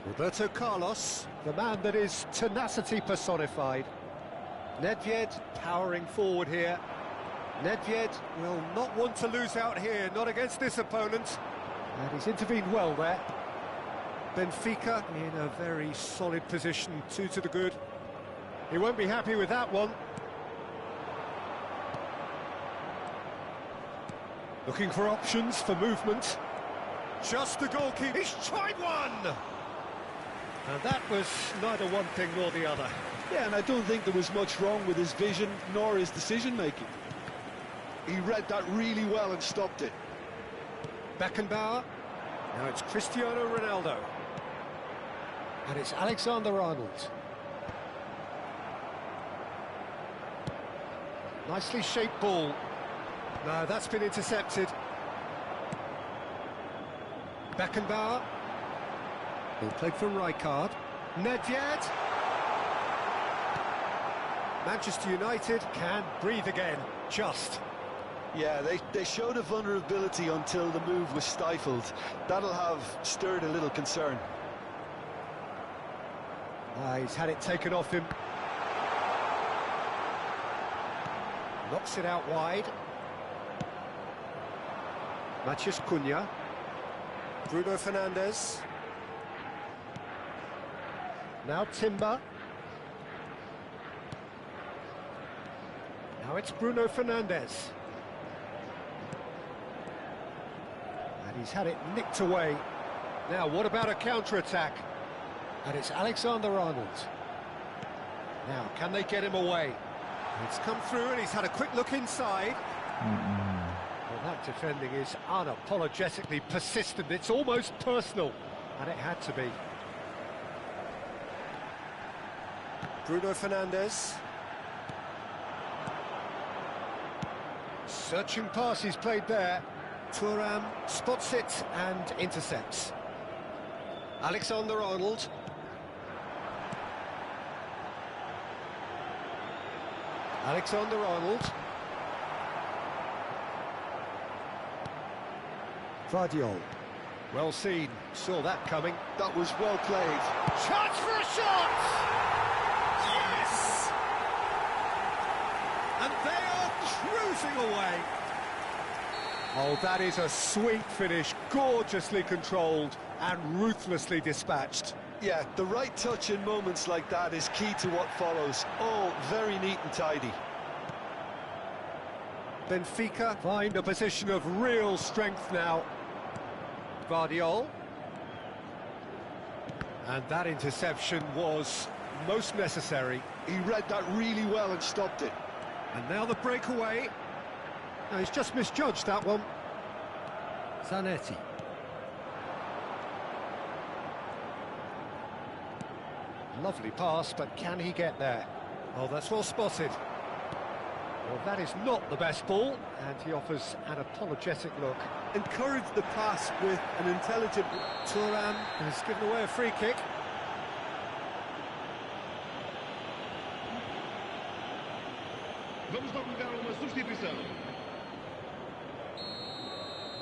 Roberto Carlos, the man that is tenacity personified. Nedved powering forward here. Nedved will not want to lose out here, not against this opponent. And he's intervened well there. Benfica in a very solid position, 2 to the good. He won't be happy with that one. Looking for options for movement. Just the goalkeeper. He's tried one! And that was neither one thing nor the other. Yeah, and I don't think there was much wrong with his vision nor his decision-making. He read that really well and stopped it. Beckenbauer. Now it's Cristiano Ronaldo. And it's Alexander-Arnold. Nicely shaped ball. No, that's been intercepted. Beckenbauer. Ball played from Rijkaard. Nedved. Manchester United can breathe again, just. Yeah, they showed a vulnerability until the move was stifled. That'll have stirred a little concern. He's had it taken off him. Knocks it out wide. Matheus Cunha. Bruno Fernandes. Now Timber. Now it's Bruno Fernandes. And he's had it nicked away. Now, what about a counter-attack? And it's Alexander-Arnold. Now, can they get him away? It's come through and he's had a quick look inside. Well, that defending is unapologetically persistent. It's almost personal. And it had to be. Bruno Fernandes. Searching pass he's played there. Thuram spots it and intercepts. Alexander-Arnold. Alexander-Arnold. Vardiol. Well seen, saw that coming. That was well played. Chance for a shot! Yes! And they are cruising away. Oh, that is a sweet finish, gorgeously controlled and ruthlessly dispatched. Yeah, the right touch in moments like that is key to what follows. Oh, very neat and tidy. Benfica find a position of real strength now. Vardiol. And that interception was most necessary. He read that really well and stopped it. And now the breakaway. No, he's just misjudged that one. Zanetti. Lovely pass, but can he get there? Oh, that's well spotted. Well, that is not the best ball, and he offers an apologetic look. Encourage the pass with an intelligent... Thuram has given away a free kick. Vamos dar uma substituição.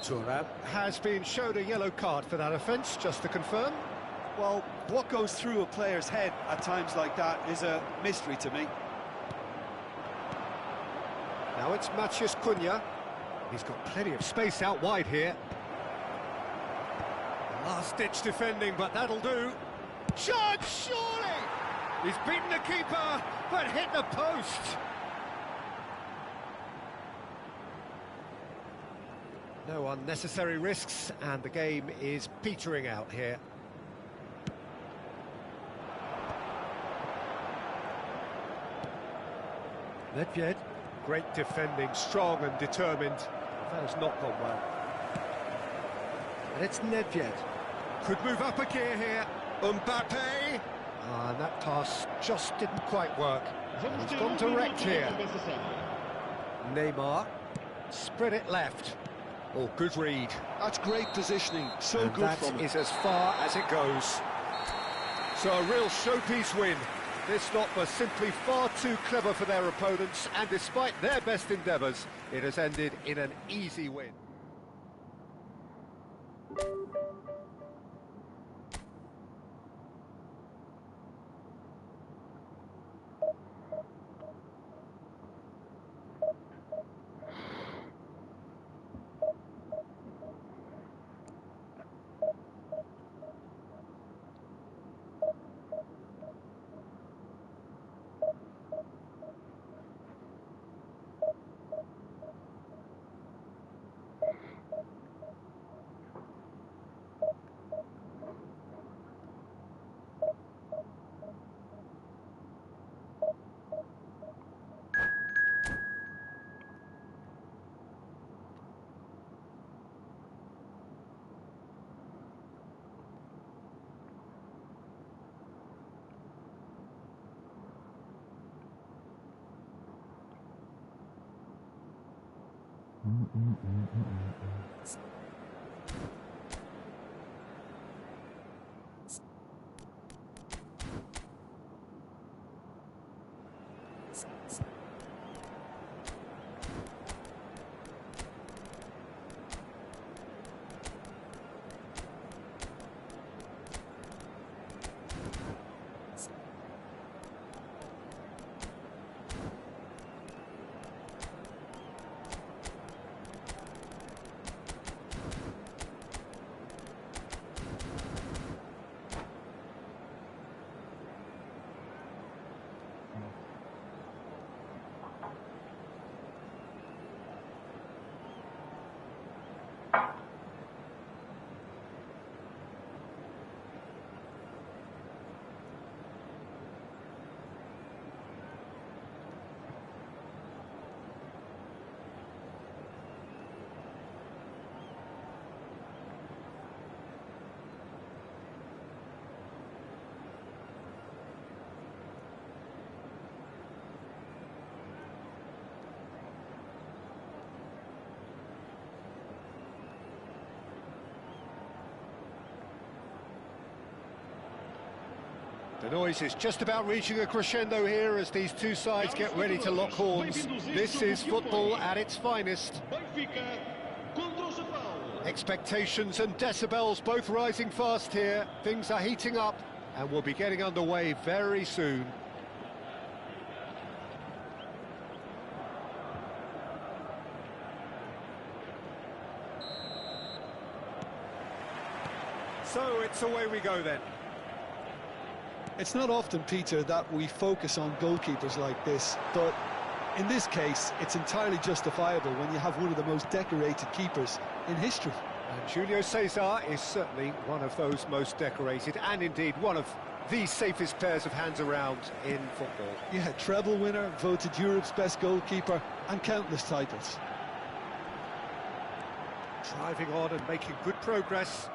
Thuram has been shown a yellow card for that offence, just to confirm. Well, what goes through a player's head at times like that is a mystery to me. Now it's Matheus Cunha. He's got plenty of space out wide here. Last-ditch defending, but that'll do. Shot, surely! He's beaten the keeper, but hit the post. No unnecessary risks, and the game is petering out here. Nedved, great defending, strong and determined. That has not gone well. And it's Nedved. Could move up a gear here. Mbappe. And that pass just didn't quite work. He's gone direct here. Neymar. Spread it left. Oh, good read. That's great positioning. So And good that from him. is as far as it goes. So a real showpiece win. This lot was simply far too clever for their opponents, and despite their best endeavours, it has ended in an easy win. The noise is just about reaching a crescendo here as these two sides get ready to lock horns. This is football at its finest. Expectations and decibels both rising fast here. Things are heating up and we'll be getting underway very soon. So it's away we go then. It's not often, Peter, that we focus on goalkeepers like this, but in this case, it's entirely justifiable when you have one of the most decorated keepers in history. And Julio Cesar is certainly one of those most decorated, and indeed one of the safest pairs of hands around in football. Yeah, treble winner, voted Europe's best goalkeeper, and countless titles. Driving on and making good progress.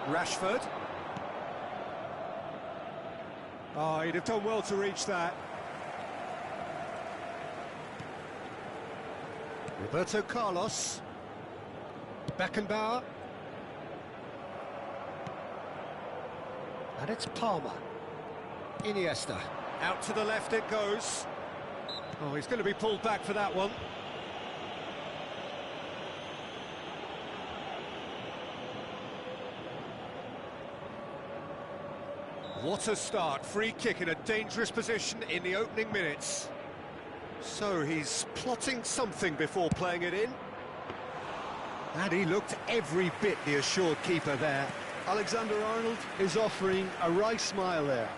Rashford. Oh, he'd have done well to reach that. Roberto Carlos. Beckenbauer. And it's Palmer. Iniesta. Out to the left it goes. Oh, he's going to be pulled back for that one. What a start, free kick in a dangerous position in the opening minutes. So he's plotting something before playing it in. And he looked every bit the assured keeper there. Alexander-Arnold is offering a wry smile there.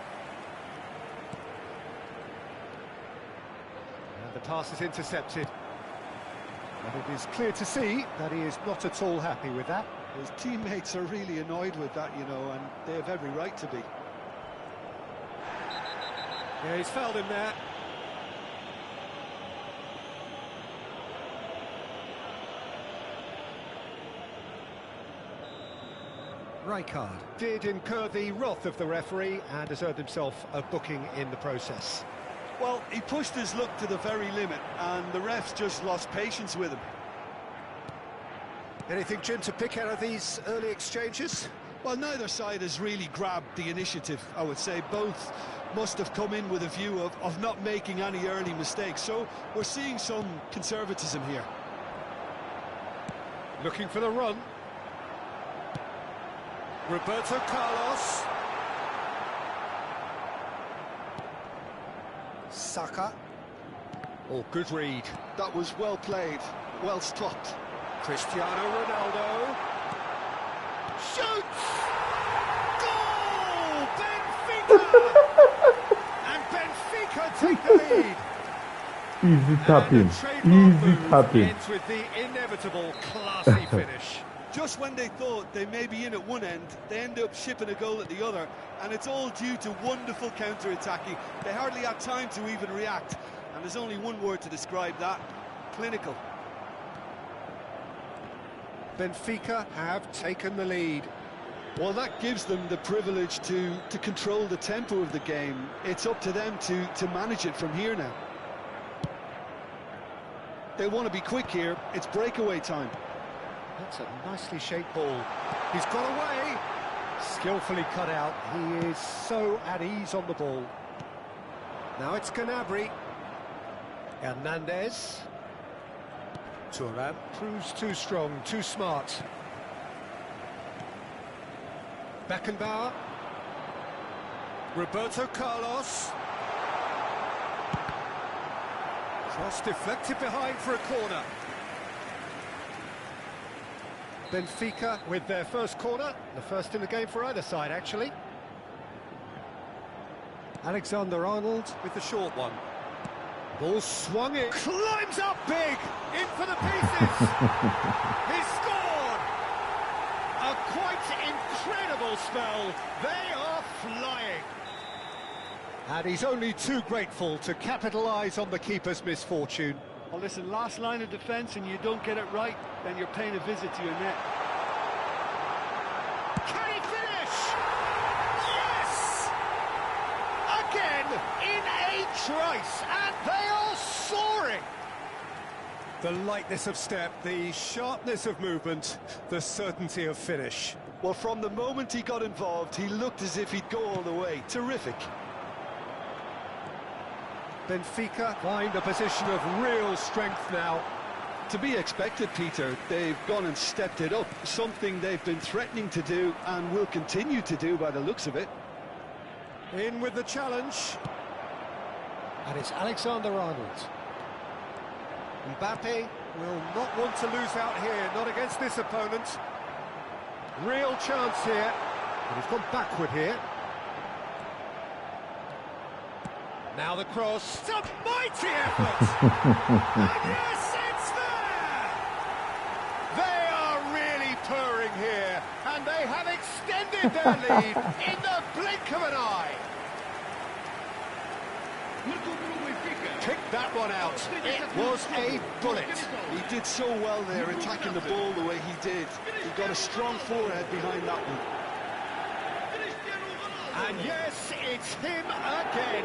And the pass is intercepted. And it is clear to see that he is not at all happy with that. His teammates are really annoyed with that, you know, and they have every right to be. Yeah, he's fouled him there. Rijkaard did incur the wrath of the referee and has earned himself a booking in the process. Well, he pushed his luck to the very limit, and the refs just lost patience with him. Anything, Jim, to pick out of these early exchanges? Well, neither side has really grabbed the initiative, I would say. Both must have come in with a view of not making any early mistakes, so we're seeing some conservatism here. Looking for the run. Roberto Carlos. Saka. Oh, good read. That was well played, well stopped. Cristiano Ronaldo. Shoots! Goal! Benfica! And Benfica take the lead. Easy tapping. Easy tapping. Ends with the inevitable classy finish. Just when they thought they may be in at one end, they end up shipping a goal at the other, and it's all due to wonderful counter-attacking. They hardly had time to even react, and there's only one word to describe that: clinical. Benfica have taken the lead. Well, that gives them the privilege to control the tempo of the game. It's up to them to manage it from here now. They want to be quick here. It's breakaway time. That's a nicely shaped ball. He's got away. Skillfully cut out. He is so at ease on the ball. Now it's Gnabry. Hernandez. Thuram proves too strong, too smart. Beckenbauer. Roberto Carlos. Cross deflected behind for a corner. Benfica with their first corner, the first in the game for either side, actually. Alexander-Arnold with the short one. Ball swung in, climbs up big, in for the pieces. He scored! A quite incredible spell. They are flying. And he's only too grateful to capitalise on the keeper's misfortune. Well, listen, last line of defence and you don't get it right, then you're paying a visit to your net. Can he finish? Yes! Again, in a trice, and they are soaring! The lightness of step, the sharpness of movement, the certainty of finish. Well, from the moment he got involved, he looked as if he'd go all the way. Terrific. Benfica find a position of real strength now. To be expected, Peter. They've gone and stepped it up, something they've been threatening to do and will continue to do by the looks of it. In with the challenge. And it's Alexander-Arnold. Mbappe will not want to lose out here, not against this opponent. Real chance here. But he's gone backward here. Now the cross. It's a mighty effort! And yes, it's there! They are really purring here, and they have extended their lead in the blink of an eye. Pick that one out. It was a bullet. He did so well there, attacking the ball the way he did. He got a strong forehead behind that one. And yes, it's him again.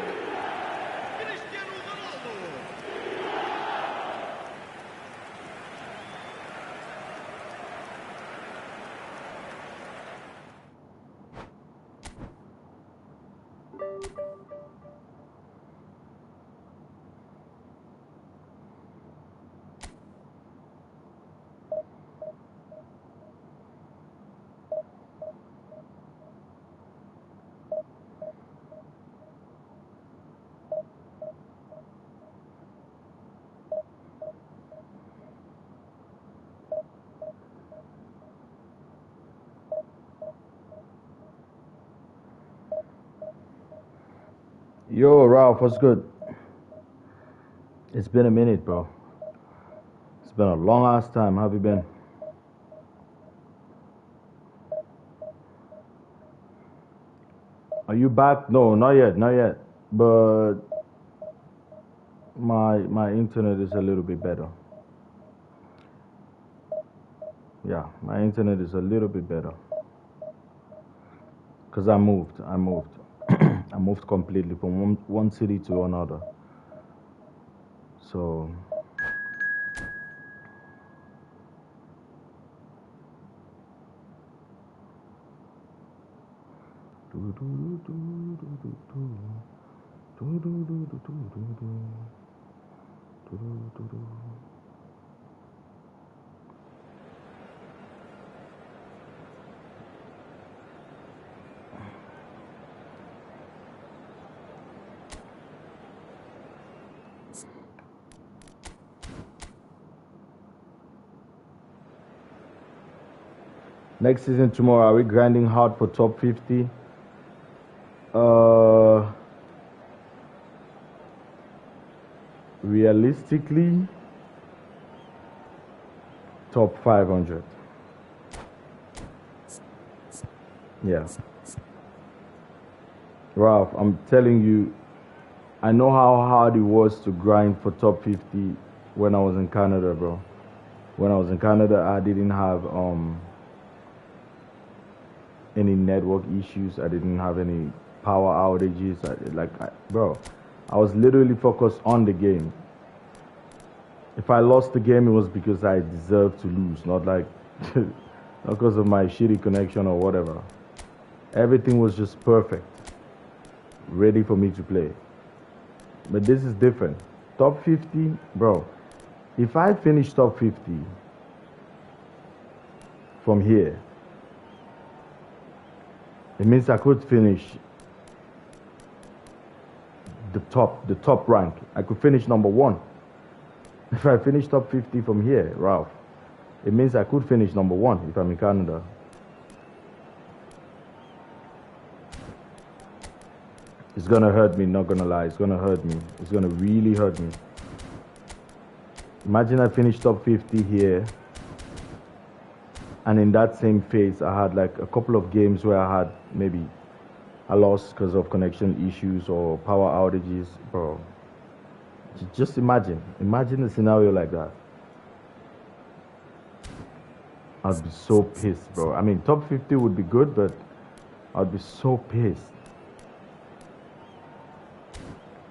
Yo, Ralph, what's good? It's been a minute, bro. It's been a long ass time. How have you been? Are you back? No, not yet, not yet. But my internet is a little bit better. Yeah, my internet is a little bit better. Cause I moved. I moved completely from one city to another. So next season tomorrow, are we grinding hard for top 50? Realistically, top 500. Yeah. Ralph, I'm telling you, I know how hard it was to grind for top 50 when I was in Canada, bro. When I was in Canada, I didn't have any network issues. I didn't have any power outages. Bro, I was literally focused on the game. If I lost the game, it was because I deserved to lose, not like not because of my shitty connection or whatever. Everything was just perfect, ready for me to play. But this is different. Top 50, bro. If I finish top 50 from here, it means I could finish the top rank. I could finish number 1. If I finish top 50 from here, Ralph, it means I could finish number 1 if I'm in Canada. It's gonna hurt me, not gonna lie. It's gonna hurt me. It's gonna really hurt me. Imagine I finished top 50 here, and in that same phase, I had like a couple of games where I had maybe I lost because of connection issues or power outages, bro. Just imagine a scenario like that. I'd be so pissed, bro. I mean, top 50 would be good, but I'd be so pissed.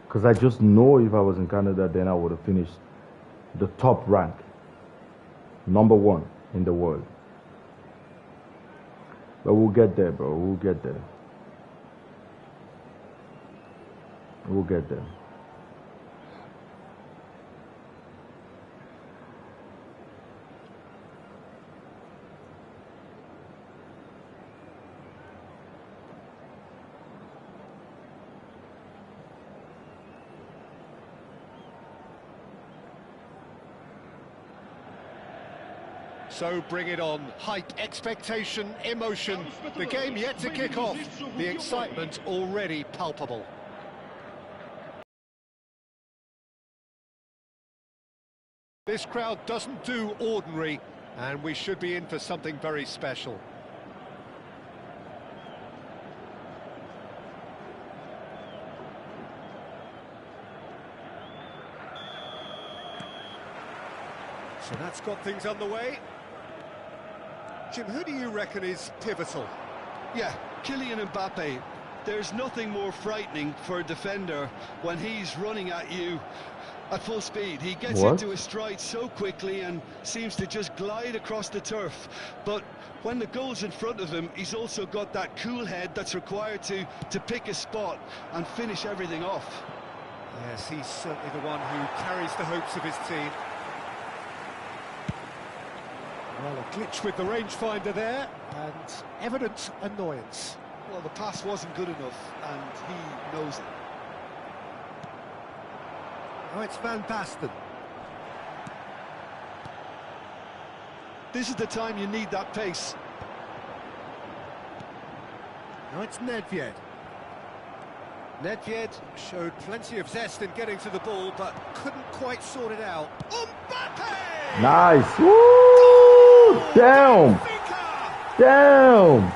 Because I just know if I was in Canada, then I would have finished the top rank. Number 1 in the world. But we'll get there, bro. We'll get there. We'll get there. So bring it on. Hype, expectation, emotion. The game yet to kick off. The excitement already palpable. This crowd doesn't do ordinary, and we should be in for something very special. So that's got things underway. Jim, who do you reckon is pivotal? Yeah, Kylian Mbappe. There's nothing more frightening for a defender when he's running at you at full speed. He gets into his stride so quickly and seems to just glide across the turf. But when the goal's in front of him, he's also got that cool head that's required to pick a spot and finish everything off. Yes, he's certainly the one who carries the hopes of his team. Well, a glitch with the rangefinder there, and evident annoyance. Well, the pass wasn't good enough, and he knows it. Oh, it's Van Basten. This is the time you need that pace. Now it's Nedved. Nedved showed plenty of zest in getting to the ball, but couldn't quite sort it out. Mbappe! Nice! Woo! Damn! Damn!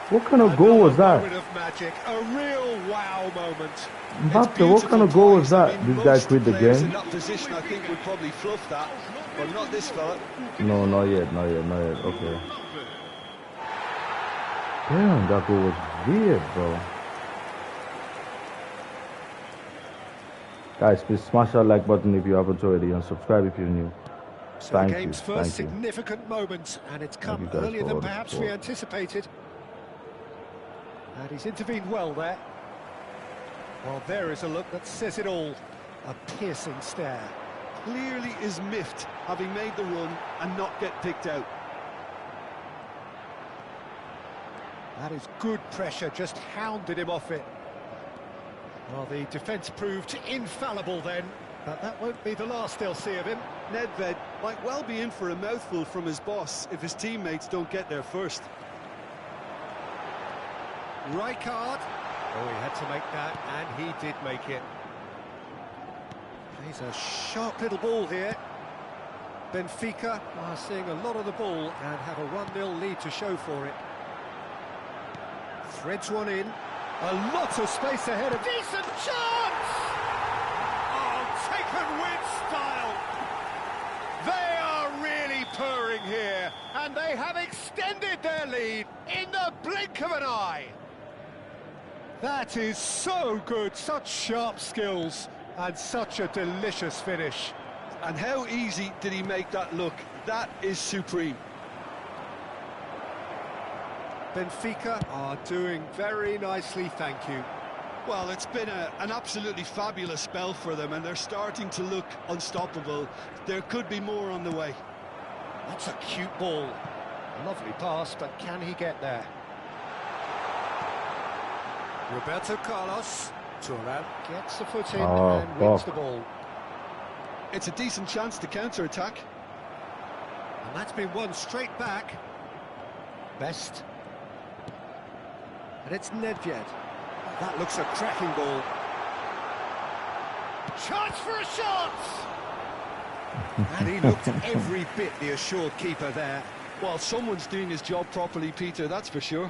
What kind of goal was that? Of magic, a real wow moment. Mbappe, what kind of goal was that? This guy quit the game? In that position, I think would probably fluff that, but not this fella. No, not yet, not yet, not yet. Okay. Damn, that goal was weird, bro. Guys, please smash that like button if you haven't already, and subscribe if you're new. So the game's first significant moment, and it's come earlier than perhaps we anticipated. And he's intervened well there. Well, there is a look that says it all. A piercing stare. Clearly is miffed, having made the run and not get picked out. That is good pressure, just hounded him off it. Well, the defence proved infallible then, but that won't be the last they'll see of him. Nedved might well be in for a mouthful from his boss if his teammates don't get there first. Rijkaard. Oh, he had to make that, and he did make it. He's a sharp little ball here. Benfica are seeing a lot of the ball and have a 1-0 lead to show for it. Threads one in. A lot of space ahead. A decent chance! Oh, taken with style. They are really purring here, And they have extended their lead in the blink of an eye. That is so good, such sharp skills and such a delicious finish. And how easy did he make that look? That is supreme. Benfica are doing very nicely, thank you. Well, it's been an absolutely fabulous spell for them, and they're starting to look unstoppable. There could be more on the way. That's a cute ball. Lovely pass, but can he get there? Roberto Carlos. Turan gets a foot in and wins the ball. It's a decent chance to counter-attack. And that's been won straight back. Best. And it's Nedved. That looks a cracking ball. Chance for a shot! And he looked every bit the assured keeper there. Well, someone's doing his job properly, Peter, that's for sure.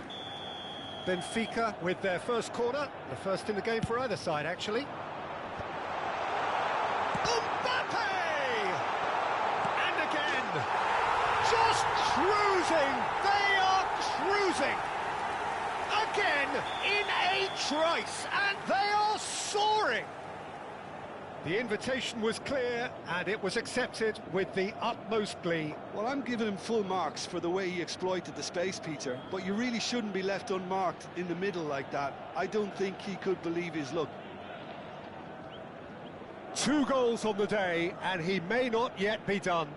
Benfica with their first corner, the first in the game for either side, actually. Mbappe! And again, just cruising, they are cruising! Again, in a trice, and they are soaring! The invitation was clear, and it was accepted with the utmost glee. Well, I'm giving him full marks for the way he exploited the space, Peter, but you really shouldn't be left unmarked in the middle like that. I don't think he could believe his luck. 2 goals on the day, and he may not yet be done.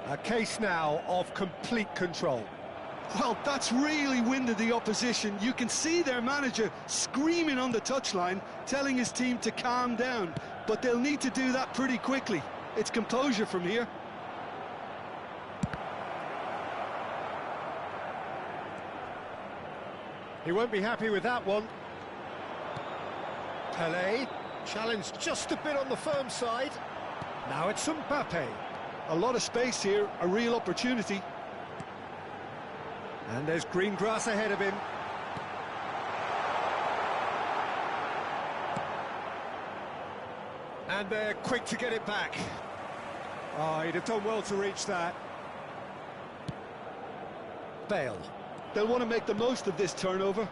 A case now of complete control. Well, that's really winded the opposition. You can see their manager screaming on the touchline, telling his team to calm down. But they'll need to do that pretty quickly. It's composure from here. He won't be happy with that one. Pelé, challenged just a bit on the firm side. Now it's Mbappe. A lot of space here, a real opportunity. And there's green grass ahead of him. And they're quick to get it back. Oh, he'd have done well to reach that. Bale. They'll want to make the most of this turnover.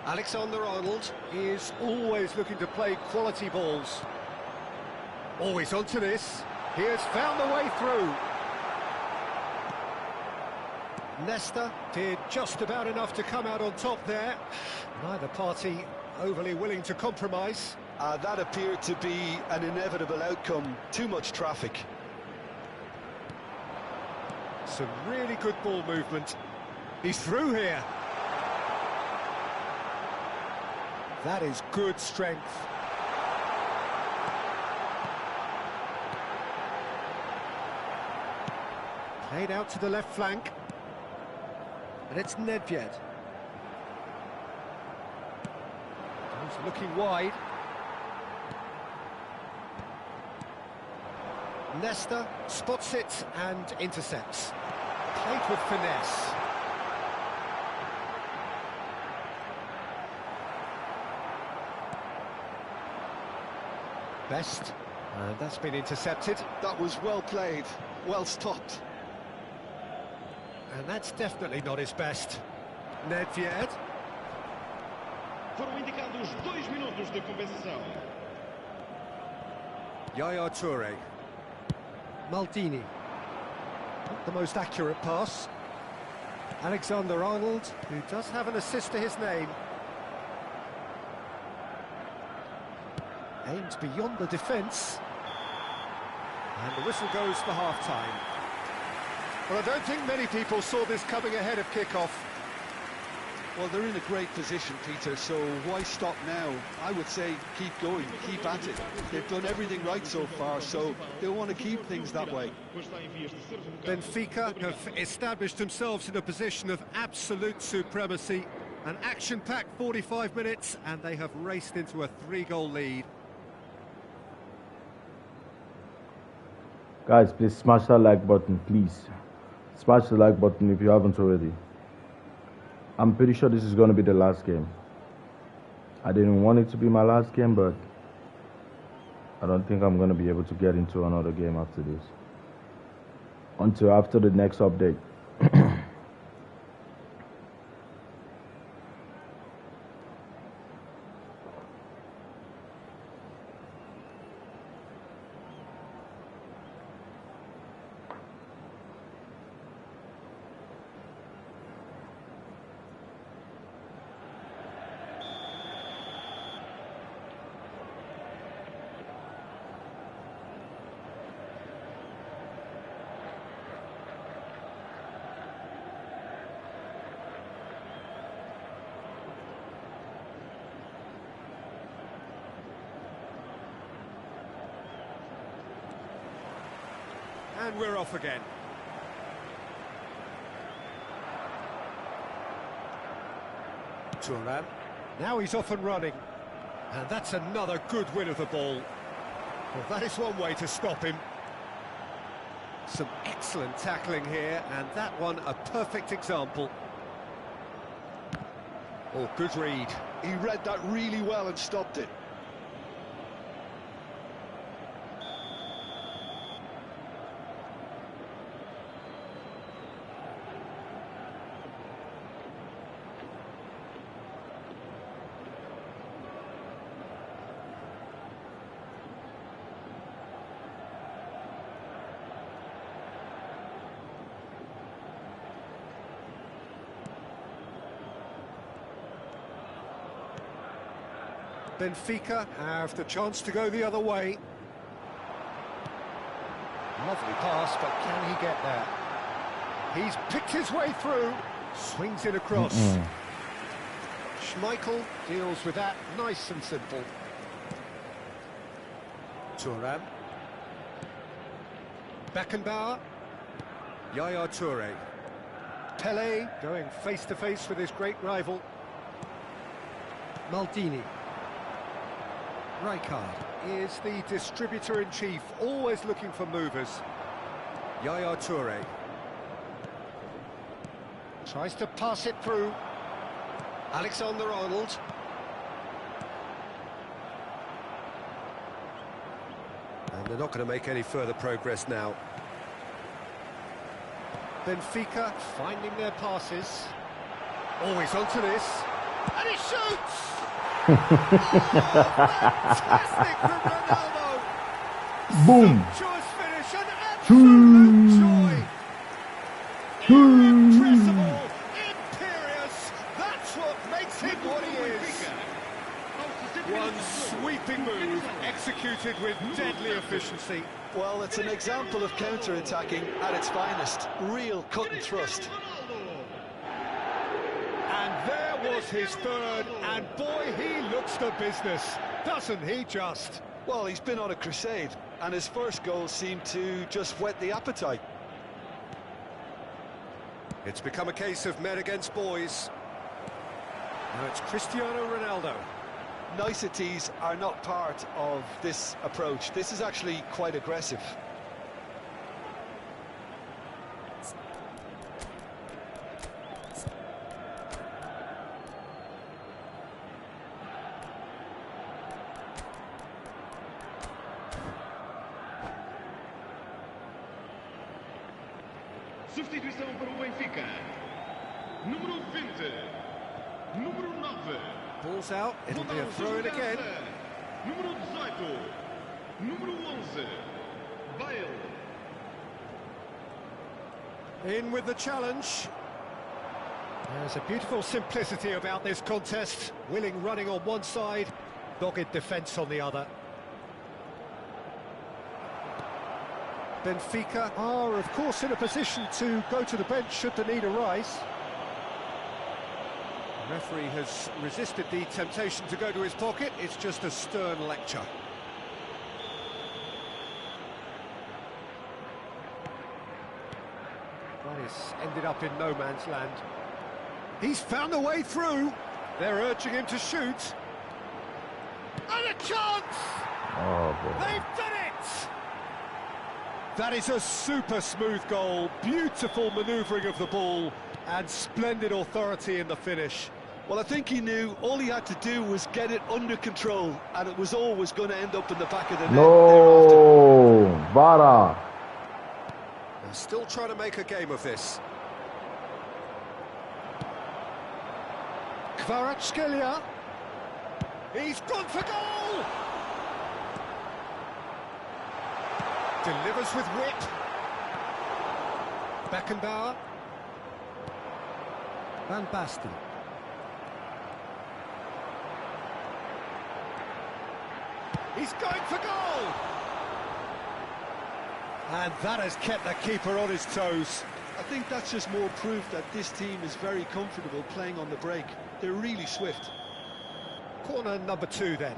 Alexander-Arnold is always looking to play quality balls. Always onto this. He has found the way through. Nesta did just about enough to come out on top there. Neither party overly willing to compromise. That appeared to be an inevitable outcome. Too much traffic. Some really good ball movement. He's through here. That is good strength. Played out to the left flank. And it's Nedved. He's looking wide. Nesta spots it and intercepts. Played with finesse. Best. And that's been intercepted. That was well played, well stopped. And that's definitely not his best. Nedved. Foram indicados 2 minutos de compensação. Yaya Toure. Maldini. Not the most accurate pass. Alexander-Arnold, who does have an assist to his name. Aims beyond the defence. And the whistle goes for half-time. Well, I don't think many people saw this coming ahead of kick-off. Well, they're in a great position, Peter, so why stop now? I would say keep going, keep at it. They've done everything right so far, so they'll want to keep things that way. Benfica have established themselves in a position of absolute supremacy. An action-packed 45 minutes, and they have raced into a 3-goal lead. Guys, please smash that like button, please. Smash the like button if you haven't already. I'm pretty sure this is going to be the last game. I didn't want it to be my last game, but I don't think I'm going to be able to get into another game after this. Until after the next update. And we're off again. Thuram. Now he's off and running. And that's another good win of the ball. Well, that is one way to stop him. Some excellent tackling here, and that one a perfect example. Oh, good read. He read that really well and stopped it. Benfica have the chance to go the other way. Lovely pass, but can he get there? He's picked his way through, swings it across. Schmeichel deals with that, nice and simple. Thuram. Beckenbauer. Yaya Toure. Pelé going face-to-face with his great rival. Maldini. Rijkaard is the distributor-in-chief, always looking for movers. Yaya Toure. Tries to pass it through. Alexander-Arnold. And they're not going to make any further progress now. Benfica finding their passes. Always onto this. And he shoots! Oh, fantastic from Ronaldo! Boom! Sumptuous finish, an absolute joy! Irrepressible, imperious, that's what makes him what he is! One sweeping move, executed with deadly efficiency. Well, it's an example of counter-attacking at its finest. Real cut and thrust. And there was his third, and boy, he looks the business, doesn't he just? Well, he's been on a crusade, and his first goal seemed to just whet the appetite. It's become a case of men against boys. Now it's Cristiano Ronaldo. Niceties are not part of this approach. This is actually quite aggressive. Substituição para o Benfica. Número 20. Número 9. Ball's out, it'll be a throw-in again. Número 18. Número 11. Bale. In with the challenge. There's a beautiful simplicity about this contest. Willing running on one side, dogged defence on the other. Benfica are, of course, in a position to go to the bench should the need arise. The referee has resisted the temptation to go to his pocket. It's just a stern lecture. That has ended up in no man's land. He's found a way through. They're urging him to shoot. And a chance! Oh, boy. They've done it! That is a super smooth goal, beautiful manoeuvring of the ball, and splendid authority in the finish. Well, I think he knew all he had to do was get it under control, and it was always going to end up in the back of the net thereafter. No, Vara. They're still trying to make a game of this. Kvaratskhelia. He's gone for goal! Delivers with wit. Beckenbauer. Van Basten. He's going for goal! And that has kept the keeper on his toes. I think that's just more proof that this team is very comfortable playing on the break. They're really swift. Corner number 2 then.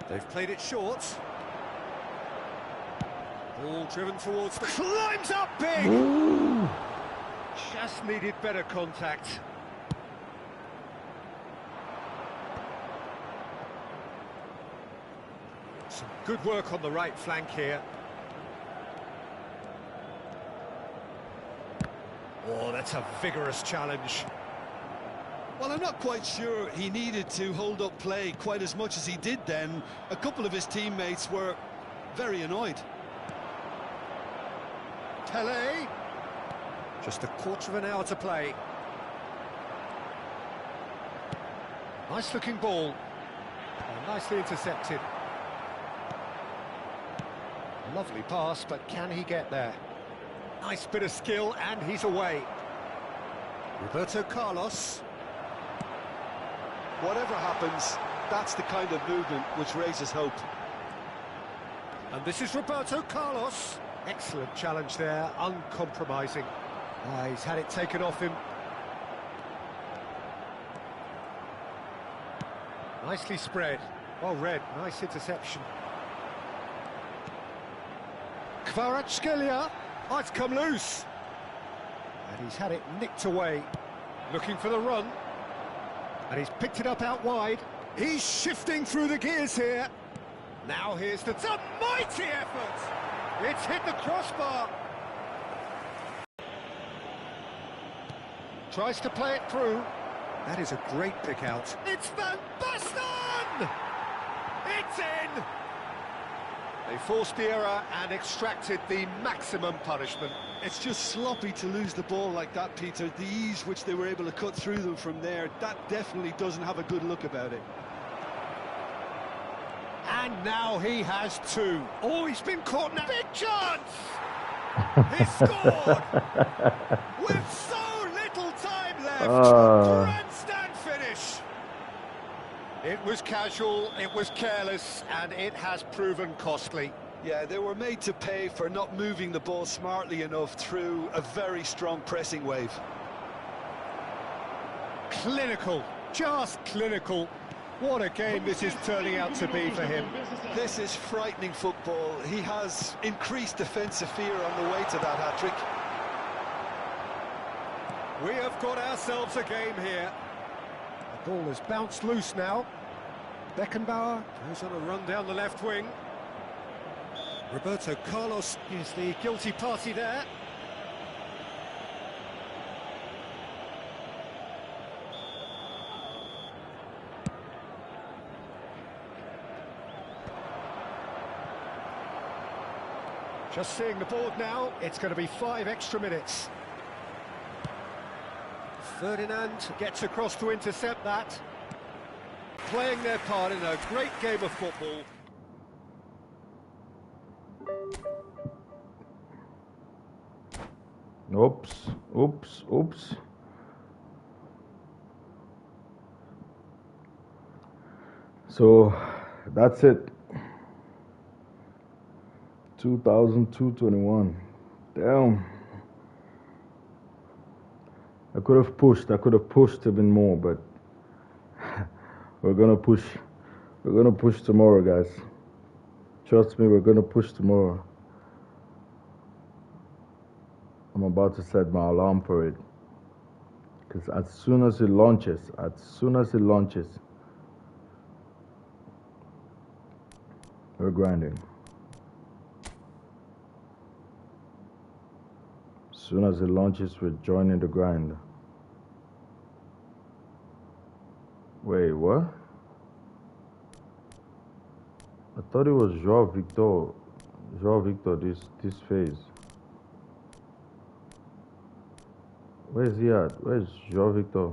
They've played it short. Ball driven towards the... Climbs up big! Ooh. Just needed better contact. Some good work on the right flank here. Oh, that's a vigorous challenge. Well, I'm not quite sure he needed to hold up play quite as much as he did then. A couple of his teammates were very annoyed. Tele. Just a quarter of an hour to play. Nice looking ball. Oh, nicely intercepted. Lovely pass, but can he get there? Nice bit of skill, and he's away. Roberto Carlos. Whatever happens, that's the kind of movement which raises hope. And this is Roberto Carlos. Excellent challenge there, uncompromising. He's had it taken off him. Nicely spread. Well read, nice interception. Kvaratskhelia. Oh, it's come loose. And he's had it nicked away. Looking for the run. And he's picked it up out wide. He's shifting through the gears here. Now here's the... It's a mighty effort! It's hit the crossbar. Tries to play it through. That is a great pick out. It's Van Basten! It's in! They forced the error and extracted the maximum punishment. It's just sloppy to lose the ball like that, Peter. The ease which they were able to cut through them from there, that definitely doesn't have a good look about it. And now he has 2. Oh, he's been caught now. Big chance! He scored! With so little time left. Grandstand finish. It was casual, it was careless, and it has proven costly. Yeah, they were made to pay for not moving the ball smartly enough through a very strong pressing wave. Clinical, just clinical. What a game this is turning out to be for him. This is frightening football. He has increased defensive fear on the way to that hat-trick. We have got ourselves a game here. The ball has bounced loose now. Beckenbauer goes on a run down the left wing. Roberto Carlos is the guilty party there. Just seeing the board now, it's going to be 5 extra minutes. Ferdinand gets across to intercept that. Playing their part in a great game of football. Oops. So that's it. 2002-21. Damn. I could have pushed even more, but we're gonna push tomorrow, guys. Trust me, we're gonna push tomorrow. I'm about to set my alarm for it, because as soon as it launches, We're grinding. As soon as it launches, we're joining the grind. Wait, what? I thought it was Joao Victor. Joao Victor, this phase. Where's he at? Where's Joao Victor?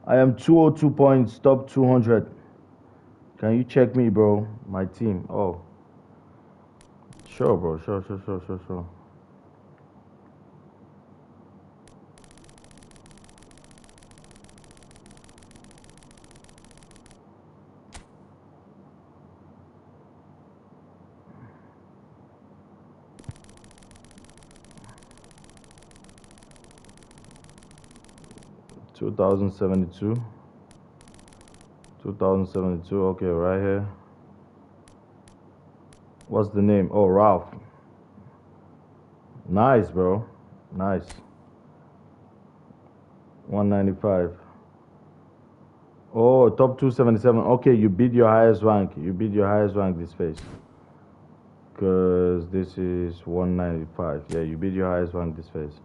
I am 202 points, top 200. Can you check me, bro? My team. Oh. Sure, bro. Sure. 2072. 2072. Okay, right here. What's the name? Oh, Ralph. Nice, bro. Nice. 195. Oh, top 277. Okay, you beat your highest rank. You beat your highest rank this phase. Because this is 195. Yeah, you beat your highest rank this phase.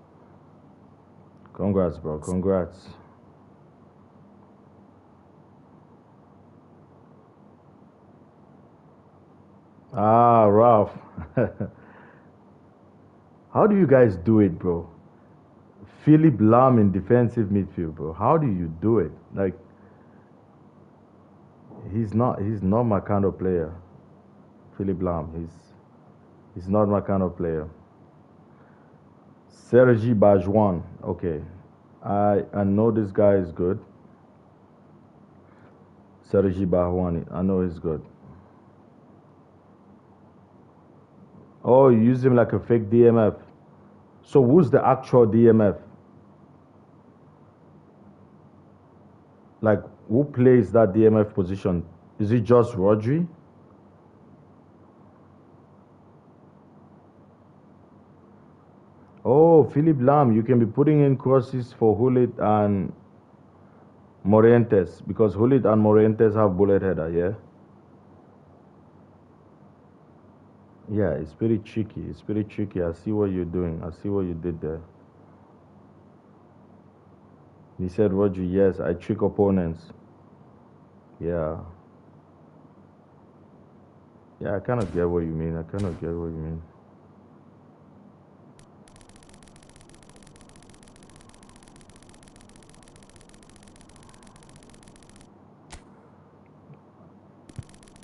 Congrats, bro. Congrats. Ah, Ralph. How do you guys do it, bro? Philip Lahm in defensive midfield, bro. How do you do it? Like, he's not my kind of player. Philip Lahm. He's not my kind of player. Sergi Bajuan. Okay. I know this guy is good. Sergi Bajuan. I know he's good. Oh, you use him like a fake DMF. So who's the actual DMF? Like, who plays that DMF position? Is it just Rodri? Oh, Philip Lahm. You can be putting in crosses for Hulit and Morientes because Hulit and Morientes have bullet header, yeah? Yeah, it's pretty tricky. It's pretty tricky. I see what you're doing. I see what you did there. He said, Roger, yes, I trick opponents. Yeah. Yeah, I kind of get what you mean. I kind of get what you mean.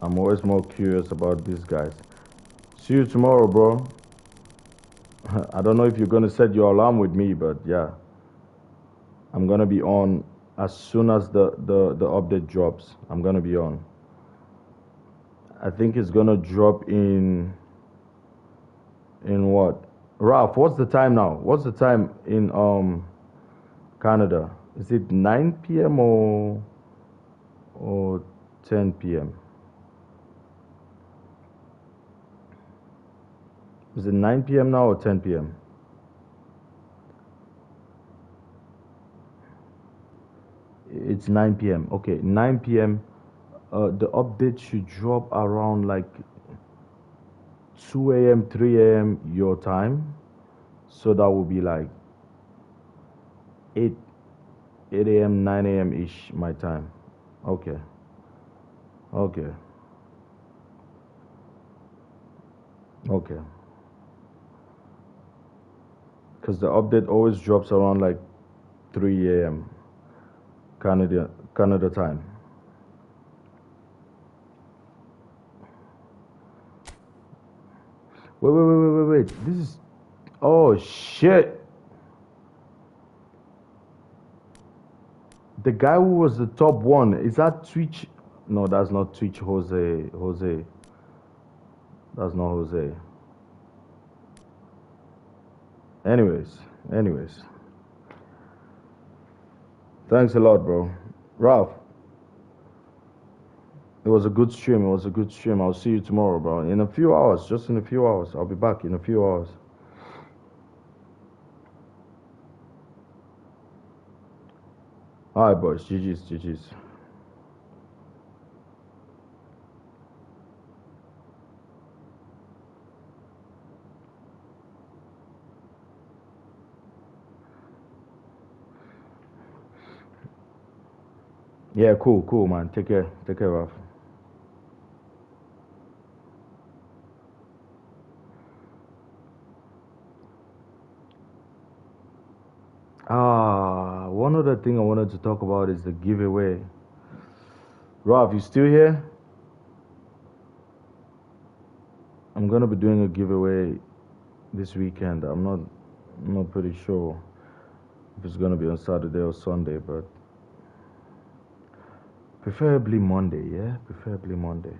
I'm always more curious about these guys. See you tomorrow, bro. I don't know if you're going to set your alarm with me, but yeah. I'm going to be on as soon as the update drops. I'm going to be on. I think it's going to drop in what? Ralph, what's the time now? What's the time in Canada? Is it 9 p.m. or 10 p.m.? Is it 9 p.m. now or 10 p.m.? It's 9 p.m. Okay, 9 p.m. The update should drop around like 2 a.m., 3 a.m. your time. So that will be like 8 a.m., 9 a.m. ish my time. Okay. Okay. Okay. Because the update always drops around like 3 a.m. Canada time. Wait. This is... Oh, shit. The guy who was the top one, is that Twitch? No, that's not Twitch Jose. That's not Jose. Anyways. Thanks a lot, bro. Ralph, it was a good stream. I'll see you tomorrow, bro. In a few hours, just in a few hours. I'll be back in a few hours. All right, boys. GG's, GG's. Yeah, cool, man. Take care, Ralph. One other thing I wanted to talk about is the giveaway. Ralph, you still here? I'm gonna be doing a giveaway this weekend. I'm not pretty sure if it's gonna be on Saturday or Sunday, but preferably Monday, yeah? Preferably Monday.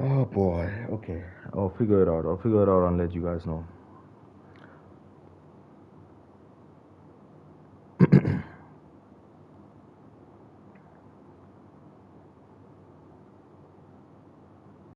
Oh boy. Okay. I'll figure it out. I'll figure it out and let you guys know.